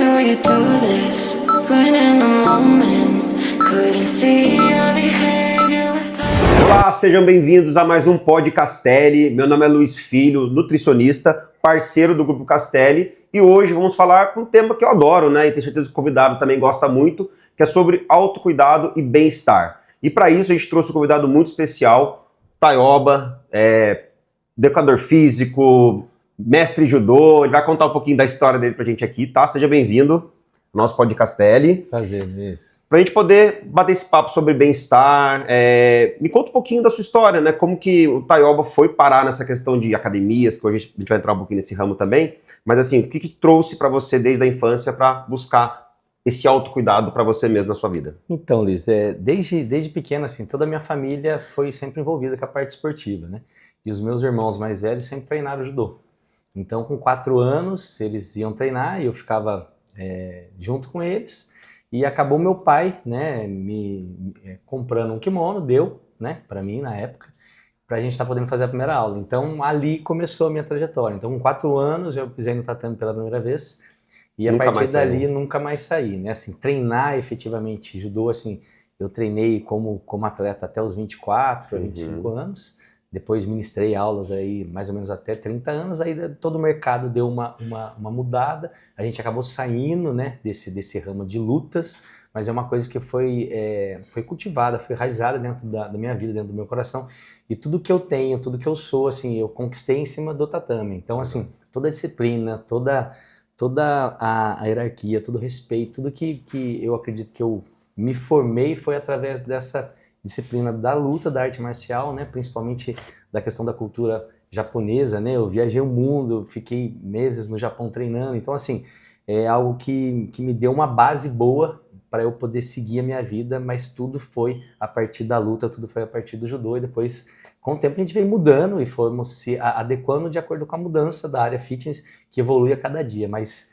do you do this? When in the moment, couldn't see your behavior was tired. Olá, sejam bem-vindos a mais um Pod Castelli. Meu nome é Luiz Filho, nutricionista, parceiro do Grupo Castelli, e hoje vamos falar com um tema que eu adoro, né? E tenho certeza que o convidado também gosta muito, que é sobre autocuidado e bem-estar. E para isso a gente trouxe um convidado muito especial, Taioba, educador físico, mestre judô. Ele vai contar um pouquinho da história dele pra gente aqui, tá? Seja bem-vindo ao nosso Pod Castelli. Prazer, Luiz. Pra gente poder bater esse papo sobre bem-estar, me conta um pouquinho da sua história, né? Como que o Taioba foi parar nessa questão de academias, que hoje a gente vai entrar um pouquinho nesse ramo também, mas assim, o que trouxe pra você desde a infância pra buscar esse autocuidado pra você mesmo na sua vida? Então, Luiz, desde pequeno, assim, toda a minha família foi sempre envolvida com a parte esportiva, né? E os meus irmãos mais velhos sempre treinaram judô. Então, com 4 anos, eles iam treinar e eu ficava junto com eles. E acabou meu pai, né, me comprando um kimono, deu, né, para mim na época, pra gente estar podendo fazer a primeira aula. Então, ali começou a minha trajetória. Então, com 4 anos, eu pisei no tatame pela primeira vez. E a partir dali, nunca mais saí, né? Assim, treinar efetivamente judô, assim, eu treinei como atleta até os 24, 25 anos. Depois ministrei aulas aí mais ou menos até 30 anos. Aí todo o mercado deu uma mudada. A gente acabou saindo, né, desse ramo de lutas, mas é uma coisa que foi cultivada, foi enraizada dentro da minha vida, dentro do meu coração. E tudo que eu tenho, tudo que eu sou, assim, eu conquistei em cima do tatame. Então, assim, toda a disciplina, toda a hierarquia, todo o respeito, tudo que eu acredito que eu me formei foi através dessa disciplina da luta, da arte marcial, né? Principalmente da questão da cultura japonesa, né? Eu viajei o mundo, fiquei meses no Japão treinando, então assim, é algo que me deu uma base boa para eu poder seguir a minha vida, mas tudo foi a partir da luta, tudo foi a partir do judô, e depois, com o tempo, a gente veio mudando e fomos se adequando de acordo com a mudança da área fitness, que evolui a cada dia, mas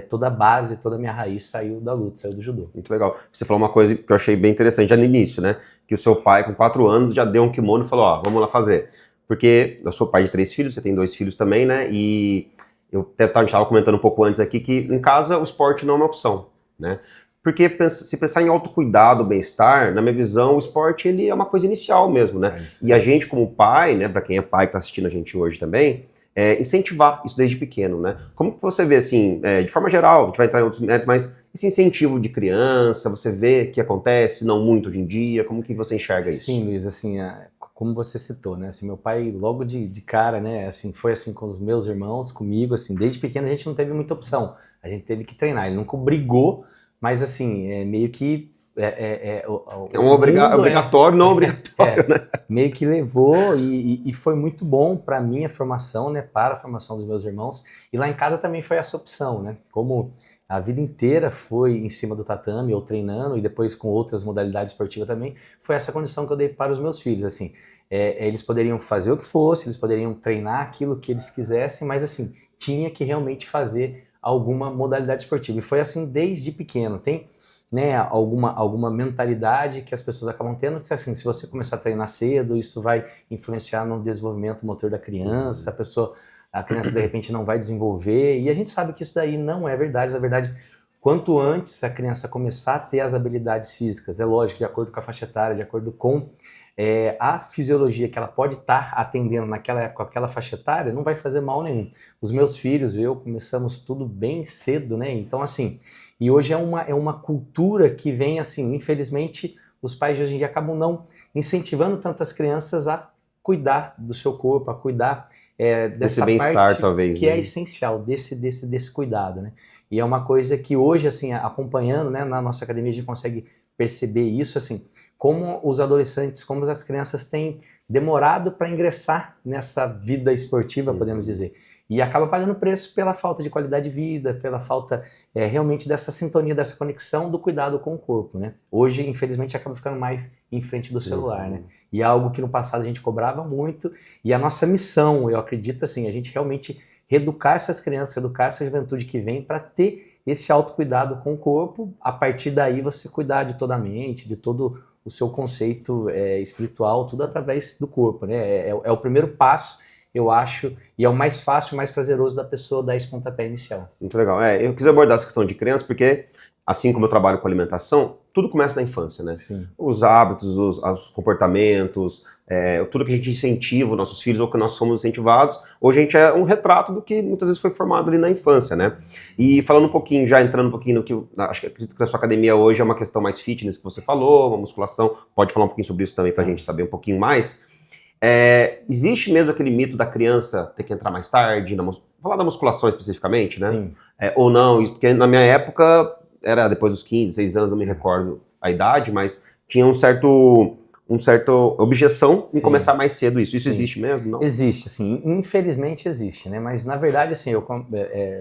toda a base, toda a minha raiz saiu da luta, saiu do judô. Muito legal. Você falou uma coisa que eu achei bem interessante já no início, né? Que o seu pai, com 4 anos, já deu um kimono e falou, ó, vamos lá fazer. Porque eu sou pai de 3 filhos, você tem 2 filhos também, né? E a gente estava comentando um pouco antes aqui que em casa o esporte não é uma opção, né? Porque se pensar em autocuidado, bem-estar, na minha visão, o esporte ele é uma coisa inicial mesmo, né? E a gente como pai, né, para quem é pai que está assistindo a gente hoje também, incentivar isso desde pequeno, né? Como que você vê, assim, de forma geral, a gente vai entrar em outros métodos, mas esse incentivo de criança, você vê que acontece, não muito hoje em dia, como que você enxerga isso? Sim, Luiz, assim, como você citou, né, assim, meu pai logo de cara, né, assim, foi assim com os meus irmãos, comigo, assim, desde pequeno a gente não teve muita opção, a gente teve que treinar, ele nunca obrigou, mas assim, meio que obrigatório, não obrigatório, né? Meio que levou e foi muito bom para a minha formação, né, para a formação dos meus irmãos, e lá em casa também foi essa opção, né, como a vida inteira foi em cima do tatame, ou treinando, e depois com outras modalidades esportivas também, foi essa condição que eu dei para os meus filhos, assim, eles poderiam fazer o que fosse, eles poderiam treinar aquilo que eles quisessem, mas assim, tinha que realmente fazer alguma modalidade esportiva, e foi assim desde pequeno. Tem, né, alguma mentalidade que as pessoas acabam tendo, assim, se você começar a treinar cedo, isso vai influenciar no desenvolvimento motor da criança, a criança de repente não vai desenvolver, e a gente sabe que isso daí não é verdade. Na verdade, quanto antes a criança começar a ter as habilidades físicas, é lógico, de acordo com a faixa etária, de acordo com a fisiologia que ela pode estar atendendo naquela época, aquela faixa etária, não vai fazer mal nenhum. Os meus filhos, eu, começamos tudo bem cedo, né? Então, assim, e hoje é uma cultura que vem, assim, infelizmente, os pais de hoje em dia acabam não incentivando tantas crianças a cuidar do seu corpo, a cuidar dessa parte talvez, que né? é essencial, desse cuidado, né? E é uma coisa que hoje, assim, acompanhando, né, na nossa academia, a gente consegue perceber isso, assim, como os adolescentes, como as crianças têm demorado para ingressar nessa vida esportiva, podemos dizer. E acaba pagando preço pela falta de qualidade de vida, pela falta realmente dessa sintonia, dessa conexão do cuidado com o corpo, né? Hoje, infelizmente, acaba ficando mais em frente do celular, né? E é algo que no passado a gente cobrava muito, e a nossa missão, eu acredito assim, a gente realmente reeducar essas crianças, educar essa juventude que vem para ter esse autocuidado com o corpo, a partir daí você cuidar de toda a mente, de todo o seu conceito espiritual, tudo através do corpo, né? É o primeiro passo. eu acho, e é o mais fácil, o mais prazeroso da pessoa dar esse pontapé inicial. Muito legal. Eu quis abordar essa questão de criança porque, assim como eu trabalho com alimentação, tudo começa na infância, né? Sim. Os hábitos, os comportamentos, tudo que a gente incentiva os nossos filhos ou que nós somos incentivados, hoje a gente é um retrato do que muitas vezes foi formado ali na infância, né? E falando um pouquinho, já entrando um pouquinho no que, acho que acredito que a sua academia hoje é uma questão mais fitness que você falou, uma musculação, pode falar um pouquinho sobre isso também pra gente saber um pouquinho mais. Existe mesmo aquele mito da criança ter que entrar mais tarde, falar da musculação especificamente, né? Sim. Ou não, porque na minha época era depois dos 15, 6 anos, não me recordo a idade, mas tinha um certo objeção em Sim. começar mais cedo isso. Isso Sim. existe mesmo? Não? Existe, assim, infelizmente existe, né? Mas na verdade, assim, eu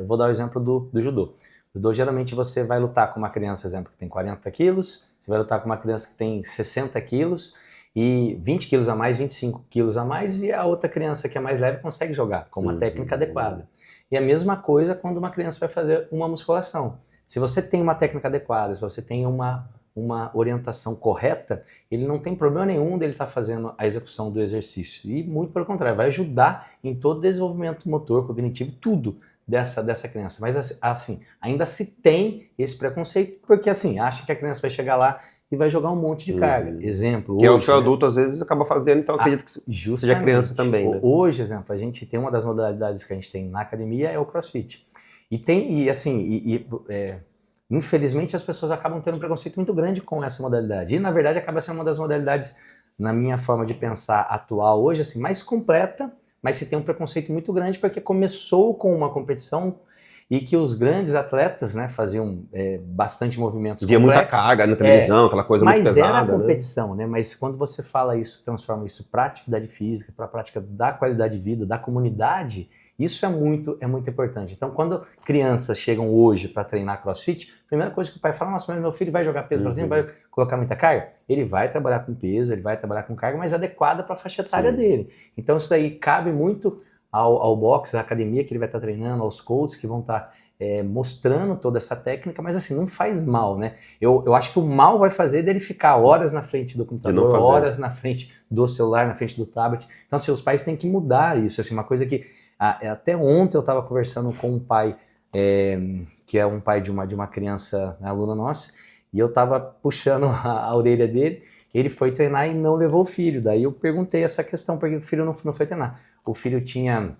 vou dar o exemplo do judô. O judô, geralmente você vai lutar com uma criança, exemplo, que tem 40 quilos, você vai lutar com uma criança que tem 60 quilos, e 20 quilos a mais, 25 quilos a mais, e a outra criança que é mais leve consegue jogar com uma técnica adequada. E a mesma coisa quando uma criança vai fazer uma musculação. Se você tem uma técnica adequada, se você tem uma orientação correta, ele não tem problema nenhum dele estar fazendo a execução do exercício. E muito pelo contrário, vai ajudar em todo o desenvolvimento motor, cognitivo, tudo dessa criança. Mas assim, ainda se tem esse preconceito, porque assim, acha que a criança vai chegar lá e vai jogar um monte de carga. Exemplo, que hoje, é o que o adulto às vezes acaba fazendo, então acredito que seja criança também, né? Hoje, exemplo, a gente tem uma das modalidades que a gente tem na academia é o CrossFit. Infelizmente as pessoas acabam tendo um preconceito muito grande com essa modalidade. E na verdade acaba sendo uma das modalidades, na minha forma de pensar atual hoje, assim, mais completa, mas se tem um preconceito muito grande porque começou com uma competição e que os grandes atletas, né, faziam bastante movimentos Via muita carga na televisão, aquela coisa muito pesada. Mas era a competição, né? Mas quando você fala isso, transforma isso para atividade física, para a prática da qualidade de vida, da comunidade, isso é muito importante. Então, quando crianças chegam hoje para treinar CrossFit, a primeira coisa que o pai fala, nossa, mas meu filho vai jogar peso para cima, vai colocar muita carga? Ele vai trabalhar com peso, ele vai trabalhar com carga, mas adequada para a faixa etária dele. Então, isso daí cabe muito ao boxe, à academia que ele vai estar treinando, aos coaches que vão estar mostrando toda essa técnica, mas assim, não faz mal, né? Eu acho que o mal vai fazer dele ficar horas na frente do computador, horas na frente do celular, na frente do tablet. Então, assim, os pais têm que mudar isso, assim, uma coisa que até ontem eu estava conversando com um pai, que é um pai de uma criança, aluna nossa, e eu estava puxando a orelha dele, ele foi treinar e não levou o filho. Daí eu perguntei essa questão, por que o filho não foi treinar? O filho tinha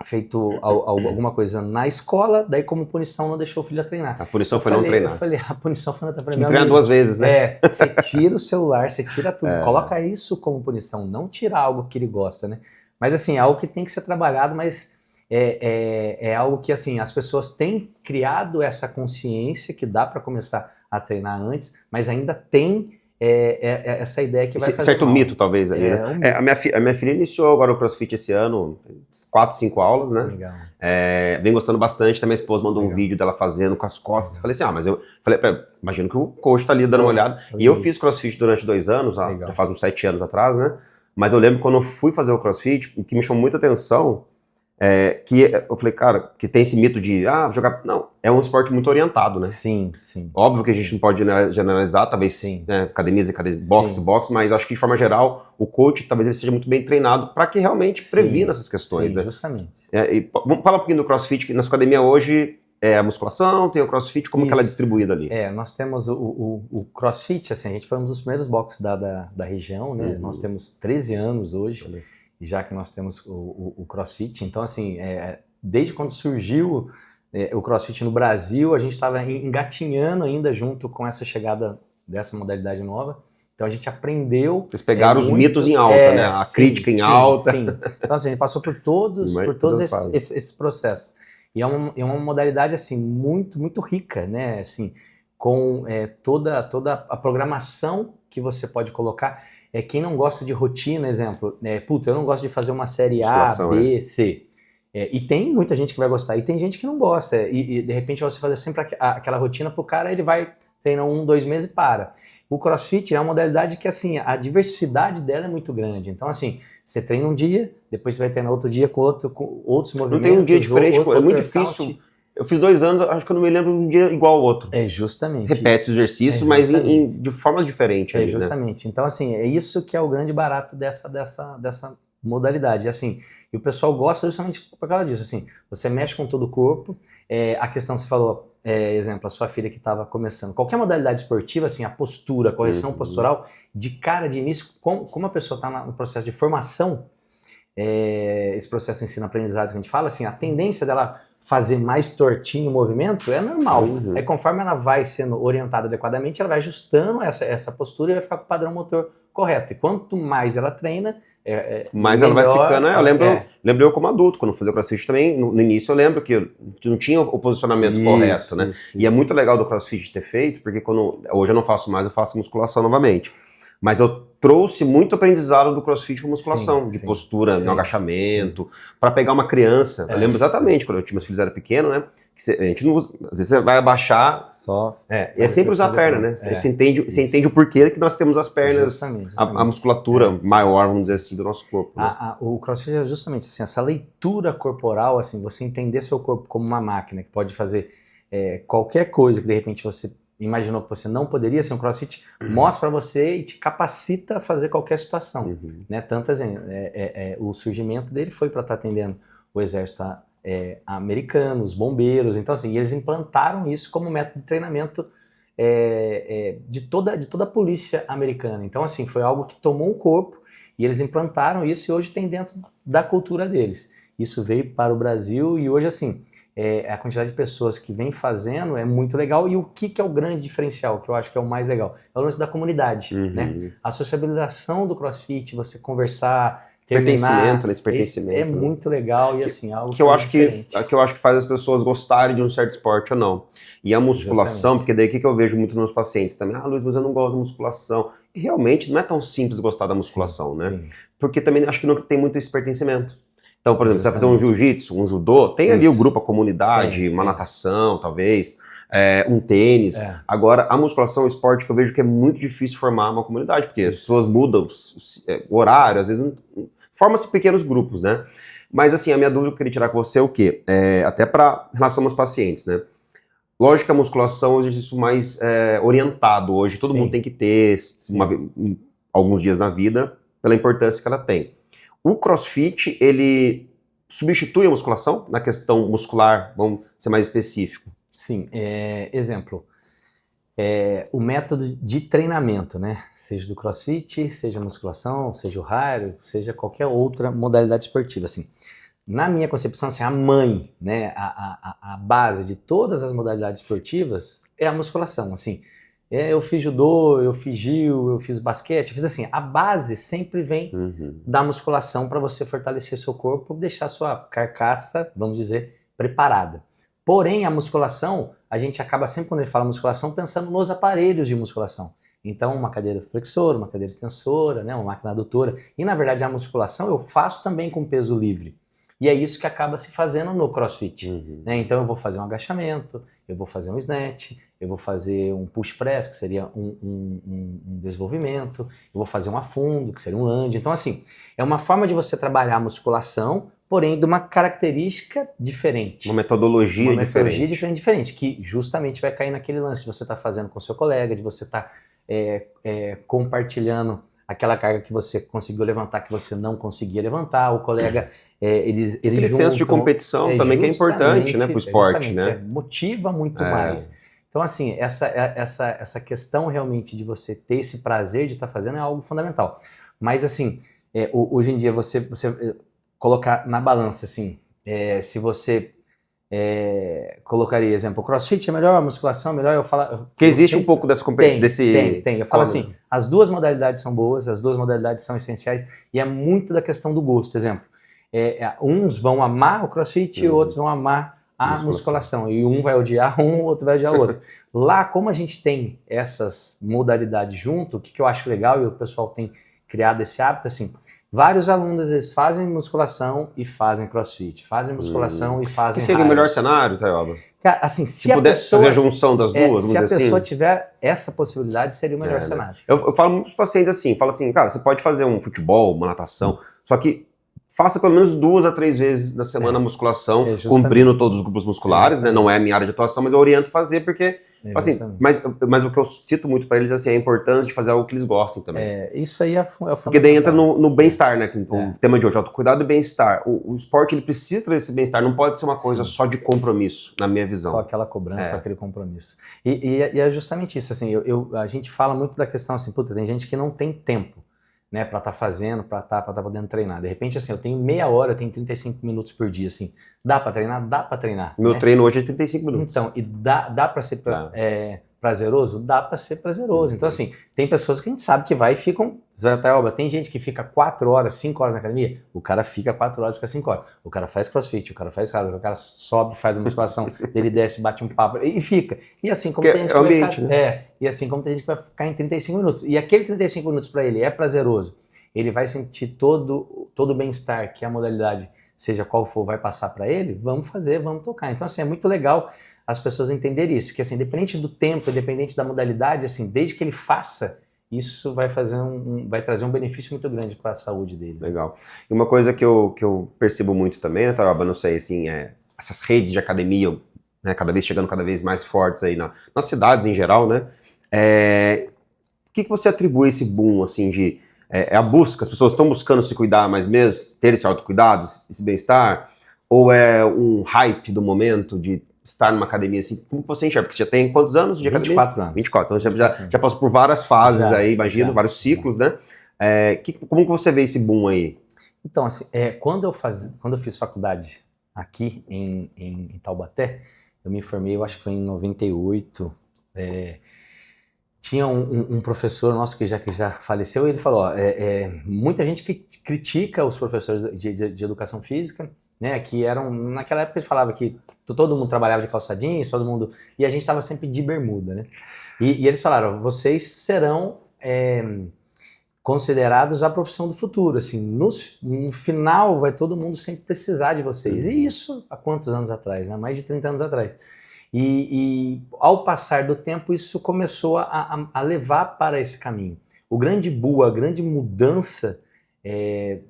feito alguma coisa na escola, daí como punição não deixou o filho a treinar. A punição foi não treinar. Eu falei, a punição foi não treinar. Treinar 2 vezes, né? Você tira o celular, você tira tudo, coloca isso como punição, não tirar algo que ele gosta, né? Mas assim, é algo que tem que ser trabalhado, mas é algo que assim, as pessoas têm criado essa consciência que dá para começar a treinar antes, mas ainda tem essa ideia que vai fazer certo mal. mito, talvez, ali, né? A minha filha iniciou agora o CrossFit esse ano, 4, 5 aulas, né? Legal. Vem gostando bastante, minha esposa mandou um vídeo dela fazendo com as costas. Falei assim, mas eu falei, imagino que o coach tá ali dando uma olhada. E eu fiz CrossFit durante 2 anos, já faz uns 7 anos atrás, né? Mas eu lembro quando eu fui fazer o CrossFit, o que me chamou muita atenção que eu falei, cara, que tem esse mito de jogar. Não, é um esporte muito orientado, né? Sim, sim. Óbvio que a gente não pode generalizar, talvez Sim. Né, academias, boxe, mas acho que de forma geral, o coach talvez ele seja muito bem treinado para que realmente previna essas questões. Sim, né? justamente. Vamos falar um pouquinho do CrossFit, que na sua academia hoje a musculação, tem o CrossFit, como que ela é distribuída ali? Nós temos o CrossFit, assim, a gente foi um dos primeiros boxes da região, né? Nós temos 13 anos hoje, já que nós temos o CrossFit. Então, assim, desde quando surgiu o CrossFit no Brasil, a gente estava engatinhando ainda junto com essa chegada dessa modalidade nova. Então a gente aprendeu... Vocês pegaram os mitos em alta, né? A crítica em alta. Sim. Então assim, a gente passou por todos esses processos. E é uma modalidade assim, muito, muito rica, né? Assim, com toda a programação que você pode colocar. Quem não gosta de rotina, exemplo, eu não gosto de fazer uma série A, B, C. E tem muita gente que vai gostar, e tem gente que não gosta. E de repente você fazer sempre aquela rotina pro cara, ele vai treinar 1, 2 meses e para. O CrossFit é uma modalidade que, assim, a diversidade dela é muito grande. Então, assim, você treina um dia, depois você vai treinar outro dia com outros movimentos. Não tem um dia diferente, é muito difícil. Eu fiz 2 anos, acho que eu não me lembro um dia igual ao outro. Justamente. Repete os exercícios, mas de formas diferentes. Justamente. Né? Então, assim, é isso que é o grande barato dessa modalidade. E assim, e o pessoal gosta justamente por causa disso. Assim, você mexe com todo o corpo. A questão que você falou, exemplo, a sua filha que estava começando. Qualquer modalidade esportiva, assim, a postura, a correção postural, de cara, de início, como a pessoa está no processo de formação, esse processo de ensino-aprendizado que a gente fala, assim, a tendência dela fazer mais tortinho o movimento é normal. Aí conforme ela vai sendo orientada adequadamente, ela vai ajustando essa postura e vai ficar com o padrão motor correto. E quanto mais ela treina, mais melhor, ela vai ficando. Eu lembro eu como adulto, quando eu fazia crossfit também, no início eu lembro que eu não tinha o posicionamento correto, né? E é muito legal do crossfit ter feito, porque hoje eu não faço mais, eu faço musculação novamente. Mas eu trouxe muito aprendizado do crossfit para musculação, de postura, no agachamento, para pegar uma criança. Eu lembro exatamente, quando meus filhos eram pequenos, né? Que a gente não, às vezes você vai abaixar. E é sempre usar a perna, né? Você entende o porquê que nós temos as pernas, justamente. A musculatura maior, vamos dizer assim, do nosso corpo. Né? O crossfit é justamente assim, essa leitura corporal, assim, você entender seu corpo como uma máquina que pode fazer qualquer coisa que de repente você imaginou que você não poderia ser um crossfit, mostra para você e te capacita a fazer qualquer situação. Né? Tanto assim, o surgimento dele foi para estar atendendo o exército americano, os bombeiros, então assim, eles implantaram isso como método de treinamento de toda a polícia americana. Então assim, foi algo que tomou o corpo e eles implantaram isso e hoje tem dentro da cultura deles. Isso veio para o Brasil e hoje assim, a quantidade de pessoas que vem fazendo é muito legal. E o que é o grande diferencial, que eu acho que é o mais legal? É o lance da comunidade, né? A sociabilização do CrossFit, você conversar, terminar, pertencimento, é muito legal e assim, algo que eu acho que faz as pessoas gostarem de um certo esporte ou não. E a musculação, porque daí o que eu vejo muito nos pacientes também, Luiz, mas eu não gosto da musculação. E realmente não é tão simples gostar da musculação, né? Porque também acho que não tem muito esse pertencimento. Então, por exemplo, você vai fazer um jiu-jitsu, um judô, tem ali o grupo, a comunidade, uma natação, talvez, um tênis. Agora, a musculação é um esporte que eu vejo que é muito difícil formar uma comunidade, porque as pessoas mudam o horário, às vezes forma-se pequenos grupos, né? Mas, assim, a minha dúvida que eu queria tirar com você é o quê? Até para relação aos pacientes, né? Lógico que a musculação é um exercício mais orientado hoje, todo mundo tem que ter alguns dias na vida, pela importância que ela tem. O CrossFit, ele substitui a musculação na questão muscular, vamos ser mais específico? Sim, exemplo, o método de treinamento, né? Seja do CrossFit, seja musculação, seja o Hiro, seja qualquer outra modalidade esportiva, assim. Na minha concepção, assim, a mãe, né, a base de todas as modalidades esportivas é a musculação, assim. Eu fiz judô, eu fiz Gil, eu fiz basquete, eu fiz assim, a base sempre vem da musculação para você fortalecer seu corpo, deixar sua carcaça, vamos dizer, preparada. Porém, a musculação, a gente acaba sempre, quando a gente fala musculação, pensando nos aparelhos de musculação. Então, uma cadeira flexora, uma cadeira extensora, né, uma máquina adutora. E, na verdade, a musculação eu faço também com peso livre. E é isso que acaba se fazendo no CrossFit. Né? Então eu vou fazer um agachamento, eu vou fazer um snatch, eu vou fazer um push press, que seria um desenvolvimento, eu vou fazer um afundo, que seria um lunge. Então assim, é uma forma de você trabalhar a musculação, porém de uma característica diferente. Uma metodologia diferente, que justamente vai cair naquele lance de você estar fazendo com o seu colega, de você estar compartilhando aquela carga que você conseguiu levantar, que você não conseguia levantar, o colega... Eles juntam, senso de competição também que é importante, né, para o esporte, né? Motiva muito mais. Então, assim, essa questão realmente de você ter esse prazer de estar fazendo é algo fundamental. Mas, assim, hoje em dia, você colocar na balança, assim, se você colocaria, exemplo, o CrossFit é melhor, a musculação é melhor, eu falo... Porque existe um pouco dessa competição. Tem. Eu falo assim, as duas modalidades são boas, as duas modalidades são essenciais, e é muito da questão do gosto, exemplo. Uns vão amar o CrossFit e outros vão amar a musculação. E um vai odiar um, o outro vai odiar o outro. Lá, como a gente tem essas modalidades junto, o que eu acho legal, e o pessoal tem criado esse hábito, assim, vários alunos, eles fazem musculação e fazem CrossFit. Fazem musculação e fazem... Que seria o melhor cenário, Taioba? Cara, assim, se puder fazer a junção das duas, se a pessoa tiver essa possibilidade, seria o melhor cenário. Eu falo muitos pacientes assim, cara, você pode fazer um futebol, uma natação, só que faça pelo menos 2 a 3 vezes na semana musculação, cumprindo todos os grupos musculares, né? Não é a minha área de atuação, mas eu oriento a fazer porque Assim, Justamente. mas o que eu cito muito para eles assim, é a importância de fazer algo que eles gostem também. Isso aí é fundamental. Porque daí entra no bem-estar, né? O É. tema de hoje, autocuidado e bem-estar. O esporte, ele precisa trazer esse bem-estar, não pode ser uma coisa Sim. só de compromisso, na minha visão. Só aquela cobrança, só aquele compromisso. E é justamente isso, assim, a gente fala muito da questão assim, puta, tem gente que não tem tempo, né, pra estar fazendo, pra estar podendo treinar. De repente, assim, eu tenho meia hora, eu tenho 35 minutos por dia, assim, dá pra treinar? Dá pra treinar. Meu né? treino hoje é 35 minutos. Então, e dá pra ser Dá. prazeroso? Dá pra ser prazeroso. Então, assim, tem pessoas que a gente sabe que vai e ficam. Tem gente que fica 4 horas, 5 horas na academia. O cara fica 4 horas, fica 5 horas. O cara faz crossfit, o cara faz cardio, o cara sobe, faz a musculação, ele desce, bate um papo e fica. E assim como Que tem gente é que o vai ambiente, ficar. né? E assim como tem gente que vai ficar em 35 minutos. E aquele 35 minutos pra ele é prazeroso. Ele vai sentir todo o bem-estar que a modalidade, seja qual for, vai passar pra ele. Vamos fazer, vamos tocar. Então, assim, é muito legal as pessoas entenderem isso, que assim, independente do tempo, independente da modalidade, assim, desde que ele faça, isso vai vai trazer um benefício muito grande para a saúde dele. Legal. E uma coisa que eu percebo muito também, né, Taroba, não sei, assim, essas redes de academia, né, cada vez chegando cada vez mais fortes aí nas cidades em geral, né, o que você atribui esse boom, assim, de... É a busca, as pessoas estão buscando se cuidar mais mesmo, ter esse autocuidado, esse bem-estar? Ou é um hype do momento de estar numa academia assim? Como você enxerga? Porque você já tem quantos anos de academia? 24 anos. 24, então você 24 já passou por várias fases aí, imagino, já. vários ciclos, né? Como que você vê esse boom aí? Então, assim, quando eu fiz faculdade aqui em Taubaté, eu me formei, eu acho que foi em 98, tinha um professor nosso que já faleceu, e ele falou, muita gente que critica os professores de educação física, né, que naquela época a gente falava que todo mundo trabalhava de calça jeans, e a gente estava sempre de bermuda, né, e eles falaram, vocês serão considerados a profissão do futuro, assim, no final vai todo mundo sempre precisar de vocês, e isso há quantos anos atrás, né, mais de 30 anos atrás. E ao passar do tempo, isso começou a levar para esse caminho. O grande boom, a grande mudança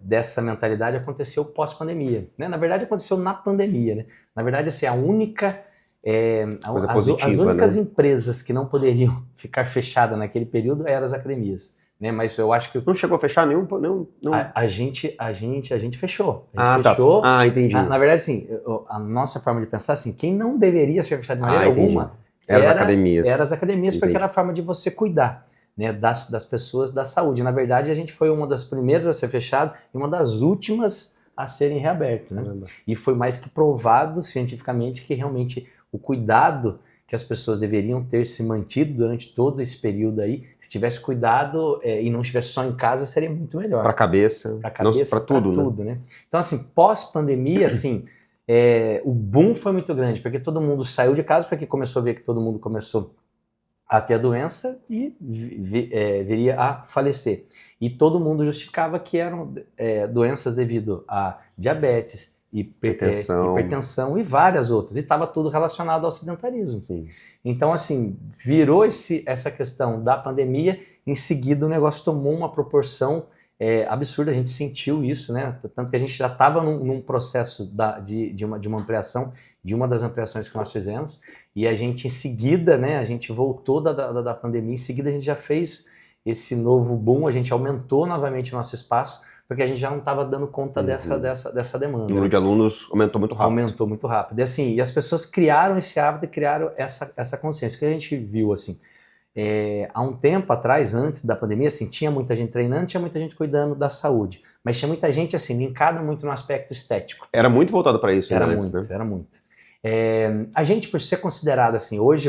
dessa mentalidade aconteceu pós-pandemia. Né? Na verdade, aconteceu na pandemia. Né? Na verdade, assim, as únicas empresas que não poderiam ficar fechadas naquele período eram as academias. Né? Mas eu acho que... Não chegou a fechar nenhum? Não. A gente fechou. Fechou. Tá. Entendi. Na verdade, assim, a nossa forma de pensar, assim, quem não deveria ser fechado de maneira alguma eram as academias. Era as academias, porque era a forma de você cuidar, né, das pessoas, da saúde. Na verdade, a gente foi uma das primeiras a ser fechado e uma das últimas a serem reabertas. Né? E foi mais que provado cientificamente que realmente o cuidado que as pessoas deveriam ter se mantido durante todo esse período aí, se tivesse cuidado e não estivesse só em casa, seria muito melhor. Para a cabeça, para tudo, né? Então, assim, pós-pandemia, assim, o boom foi muito grande, porque todo mundo saiu de casa, porque começou a ver que todo mundo começou a ter a doença e viria a falecer. E todo mundo justificava que eram doenças devido a diabetes, hipertensão e várias outras, e estava tudo relacionado ao sedentarismo. Sim. Então, assim, virou essa questão da pandemia, em seguida o negócio tomou uma proporção absurda, a gente sentiu isso, né? Tanto que a gente já estava num processo de uma ampliação, de uma das ampliações que nós fizemos, e a gente em seguida, né, a gente voltou da pandemia, em seguida a gente já fez esse novo boom, a gente aumentou novamente o nosso espaço, porque a gente já não estava dando conta dessa demanda. O número de alunos aumentou muito rápido. Aumentou muito rápido. E as pessoas criaram esse hábito e criaram essa consciência. O que a gente viu, assim, há um tempo atrás, antes da pandemia, assim, tinha muita gente treinando, tinha muita gente cuidando da saúde, mas tinha muita gente, assim, linkada muito no aspecto estético. Era muito voltado para isso. Era antes, muito, né? era muito. A gente, por ser considerado assim, hoje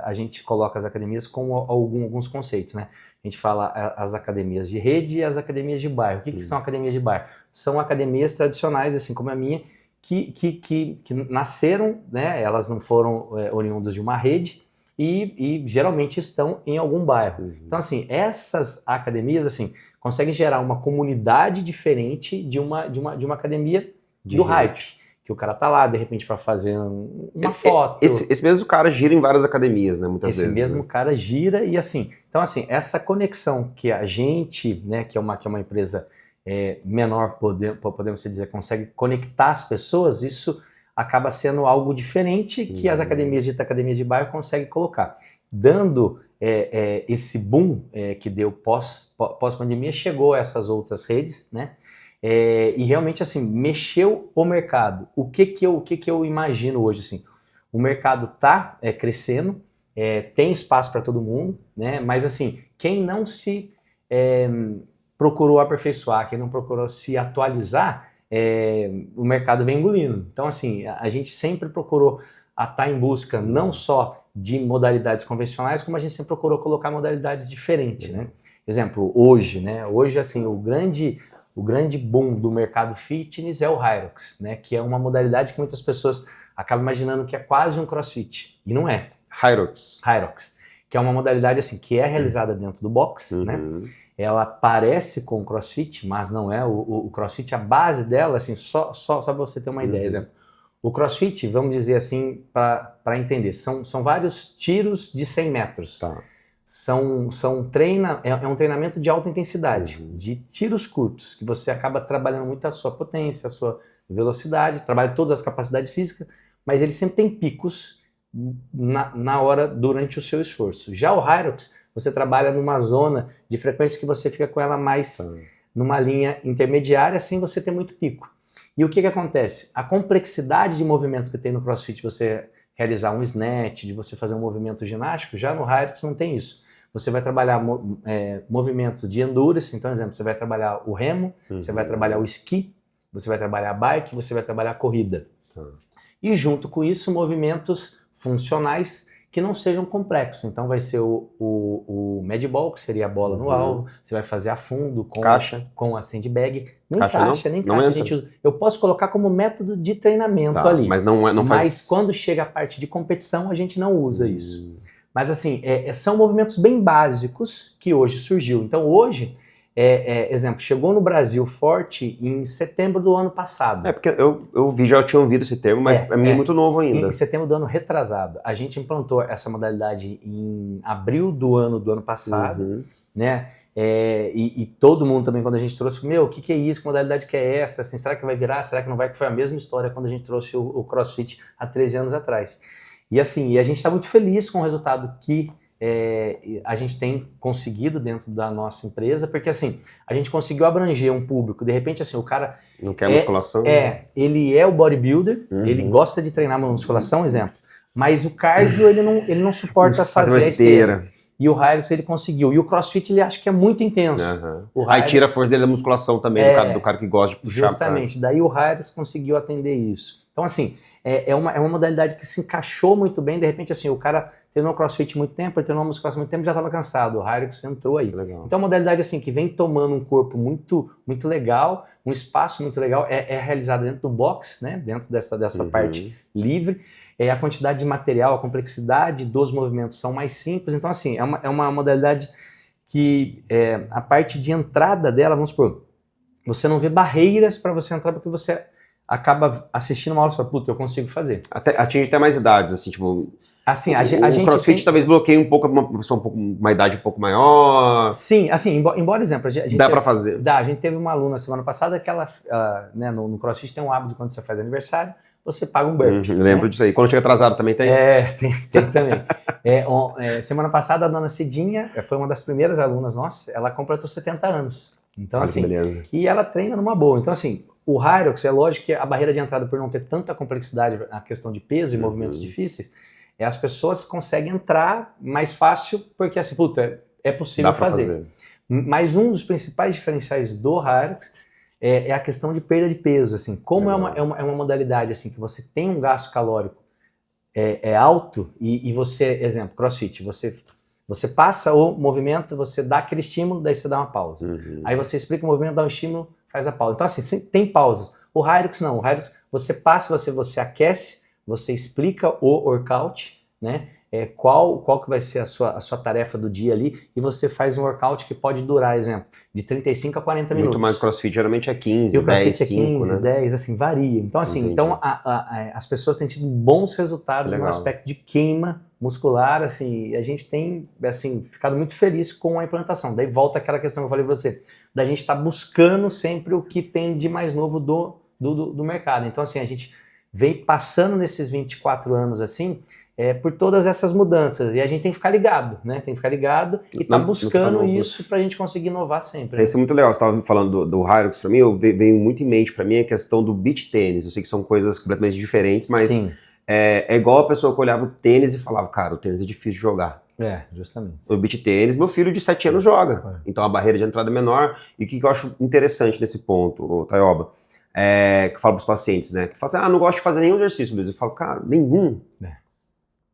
a gente coloca as academias com alguns conceitos, né? A gente fala as academias de rede e as academias de bairro. O que são academias de bairro? São academias tradicionais, assim como a minha, que nasceram, né? Elas não foram oriundas de uma rede e geralmente estão em algum bairro. Então, assim, essas academias, assim, conseguem gerar uma comunidade diferente de uma academia do hype. Que o cara tá lá, de repente, para fazer uma foto. Esse mesmo cara gira em várias academias, né? Muitas vezes. Esse mesmo cara gira e assim... Então, assim, essa conexão que a gente, né, que é uma empresa menor, podemos dizer, consegue conectar as pessoas, isso acaba sendo algo diferente que as academias de bairro conseguem colocar. Dando esse boom que deu pós-pandemia, chegou a essas outras redes, né? E realmente, assim, mexeu o mercado. O que que eu imagino hoje, assim? O mercado está crescendo, tem espaço para todo mundo, né? Mas, assim, quem não se procurou aperfeiçoar, quem não procurou se atualizar, o mercado vem engolindo. Então, assim, a gente sempre procurou estar em busca não só de modalidades convencionais, como a gente sempre procurou colocar modalidades diferentes, né? Exemplo, hoje, né? Hoje, assim, o grande boom do mercado fitness é o Hyrox, né? Que é uma modalidade que muitas pessoas acabam imaginando que é quase um CrossFit, e não é. Hyrox. Que é uma modalidade assim que é realizada dentro do box, né? Ela parece com o CrossFit, mas não é. O CrossFit, a base dela, assim, só para você ter uma ideia, exemplo. O CrossFit, vamos dizer assim, para entender, são vários tiros de 100 metros. Tá. É um treinamento de alta intensidade, de tiros curtos, que você acaba trabalhando muito a sua potência, a sua velocidade, trabalha todas as capacidades físicas, mas ele sempre tem picos na hora, durante o seu esforço. Já o Hyrox, você trabalha numa zona de frequência que você fica com ela mais numa linha intermediária, sem você ter muito pico. E o que acontece? A complexidade de movimentos que tem no CrossFit, você realizar um snatch, de você fazer um movimento ginástico, já no Hyrox não tem isso. Você vai trabalhar movimentos de endurance, então, exemplo, você vai trabalhar o remo, você vai trabalhar o esqui, você vai trabalhar a bike, você vai trabalhar a corrida. E junto com isso, movimentos funcionais que não sejam complexos. Então vai ser o medball, que seria a bola no alvo, você vai fazer a fundo com a sandbag. Nem caixa, a gente usa. Eu posso colocar como método de treinamento ali. Mas não faz... Mas quando chega a parte de competição, a gente não usa isso. Mas assim, são movimentos bem básicos que hoje surgiu. Então hoje, exemplo, chegou no Brasil forte em setembro do ano passado. Porque eu já tinha ouvido esse termo, mas é muito novo ainda. Em setembro do ano retrasado. A gente implantou essa modalidade em abril do ano passado, né? E todo mundo também, quando a gente trouxe, o que é isso? Que modalidade que é essa? Assim, será que vai virar? Será que não vai? Que foi a mesma história quando a gente trouxe o CrossFit há 13 anos atrás. E assim, a gente está muito feliz com o resultado que a gente tem conseguido dentro da nossa empresa, porque assim, a gente conseguiu abranger um público, de repente assim, o cara... Não quer musculação? Ele é o bodybuilder, ele gosta de treinar musculação, exemplo, mas o cardio ele não suporta fazer uma esteira. E o Hyrox ele conseguiu. E o CrossFit ele acha que é muito intenso. Aí tira a força dele da musculação também, do cara que gosta de puxar. Justamente, daí o Hyrox conseguiu atender isso. Então assim, é uma modalidade que se encaixou muito bem, de repente assim, o cara treinou CrossFit muito tempo, ele treinou musculação muito tempo e já estava cansado, o Hyrox entrou aí. Legal. Então é uma modalidade assim, que vem tomando um corpo muito, muito legal, um espaço muito legal, é realizada dentro do box, né, dentro dessa parte livre, a quantidade de material, a complexidade dos movimentos são mais simples, então assim, é uma modalidade que a parte de entrada dela, vamos supor, você não vê barreiras para você entrar, porque você acaba assistindo uma aula e fala, puta, eu consigo fazer. Atinge até mais idades, assim, tipo... Assim, a gente o CrossFit talvez bloqueie um pouco uma idade um pouco maior. Sim, assim, embora exemplo, a gente dá para fazer. A gente teve uma aluna semana passada que ela, né, no CrossFit tem um hábito de quando você faz aniversário, você paga um burpee. Lembro disso aí. Quando chega atrasado também tem? Tem também. Semana passada a dona Cidinha foi uma das primeiras alunas nossas, ela completou 70 anos. Então, assim, beleza. E ela treina numa boa. Então, assim, o Hyrox, é lógico que a barreira de entrada, por não ter tanta complexidade, a questão de peso e movimentos difíceis, as pessoas conseguem entrar mais fácil, porque assim, puta, é possível fazer. Mas um dos principais diferenciais do Hyrox é a questão de perda de peso. Assim, como é uma modalidade assim, que você tem um gasto calórico alto, e você, exemplo, CrossFit, você passa o movimento, você dá aquele estímulo, daí você dá uma pausa. Aí você explica o movimento, dá um estímulo, faz a pausa. Então assim, tem pausas. O Hyrox não, o Hyrox você passa, você aquece, você explica o workout, né? Qual que vai ser a sua tarefa do dia ali, e você faz um workout que pode durar, exemplo, de 35 a 40 minutos. Muito mais CrossFit, geralmente é 15, e o 10, CrossFit 5, 15, 10, assim, varia. Então, assim, as pessoas têm tido bons resultados no aspecto de queima muscular, assim, a gente tem, assim, ficado muito feliz com a implantação. Daí volta aquela questão que eu falei pra você, da gente estar buscando sempre o que tem de mais novo do mercado. Então, assim, a gente vem passando nesses 24 anos assim, por todas essas mudanças. E a gente tem que ficar ligado, né? Tem que ficar ligado e tá buscando isso para a gente conseguir inovar sempre. Isso é muito legal. Você estava falando do Hyrox para mim, veio muito em mente para mim a questão do beach tênis. Eu sei que são coisas completamente diferentes, mas Sim. É igual a pessoa que olhava o tênis e falava, cara, o tênis é difícil de jogar. Justamente. O beach tênis, meu filho de 7 anos joga. Então a barreira de entrada é menor. E o que eu acho interessante nesse ponto, Taioba, que eu falo para os pacientes, né? Que falam assim, não gosto de fazer nenhum exercício, Luiz. Eu falo, cara, nenhum. A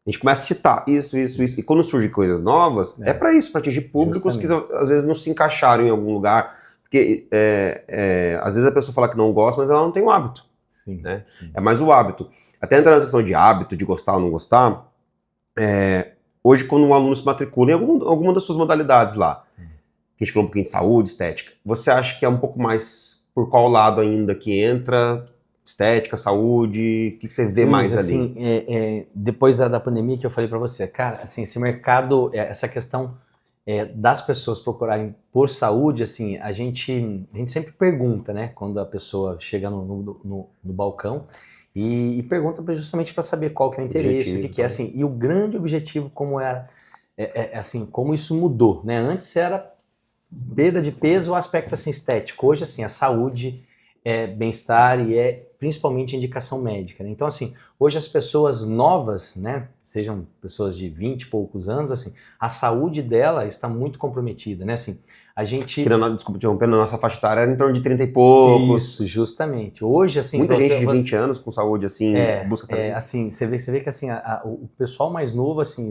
gente começa a citar isso. E quando surgem coisas novas, é para isso, para atingir públicos que às vezes não se encaixaram em algum lugar. Porque às vezes a pessoa fala que não gosta, mas ela não tem o hábito. Sim, né? sim. É mais o hábito. Até entrar nessa questão de hábito, de gostar ou não gostar, hoje quando um aluno se matricula em alguma das suas modalidades lá, que a gente falou um pouquinho de saúde, estética, você acha que é um pouco mais por qual lado ainda que entra? Estética, saúde, o que você vê mais ali? Assim, depois da pandemia que eu falei para você, cara, assim, esse mercado, essa questão das pessoas procurarem por saúde, assim, a gente sempre pergunta, né, quando a pessoa chega no balcão e pergunta justamente para saber qual que é o interesse, o que é, assim, e o grande objetivo como era, assim, como isso mudou, né, antes era perda de peso ou aspecto, assim, estético, hoje, assim, a saúde bem-estar e principalmente indicação médica, né? Então, assim, hoje as pessoas novas, né, sejam pessoas de 20 e poucos anos, assim, a saúde dela está muito comprometida, né? Assim, a gente... Desculpa te interrompendo, a nossa faixa etária era em torno de 30 e poucos. Isso, justamente. Hoje, assim... Muita gente de 20 anos com saúde, assim, busca também. Assim, você vê que, assim, o pessoal mais novo, assim,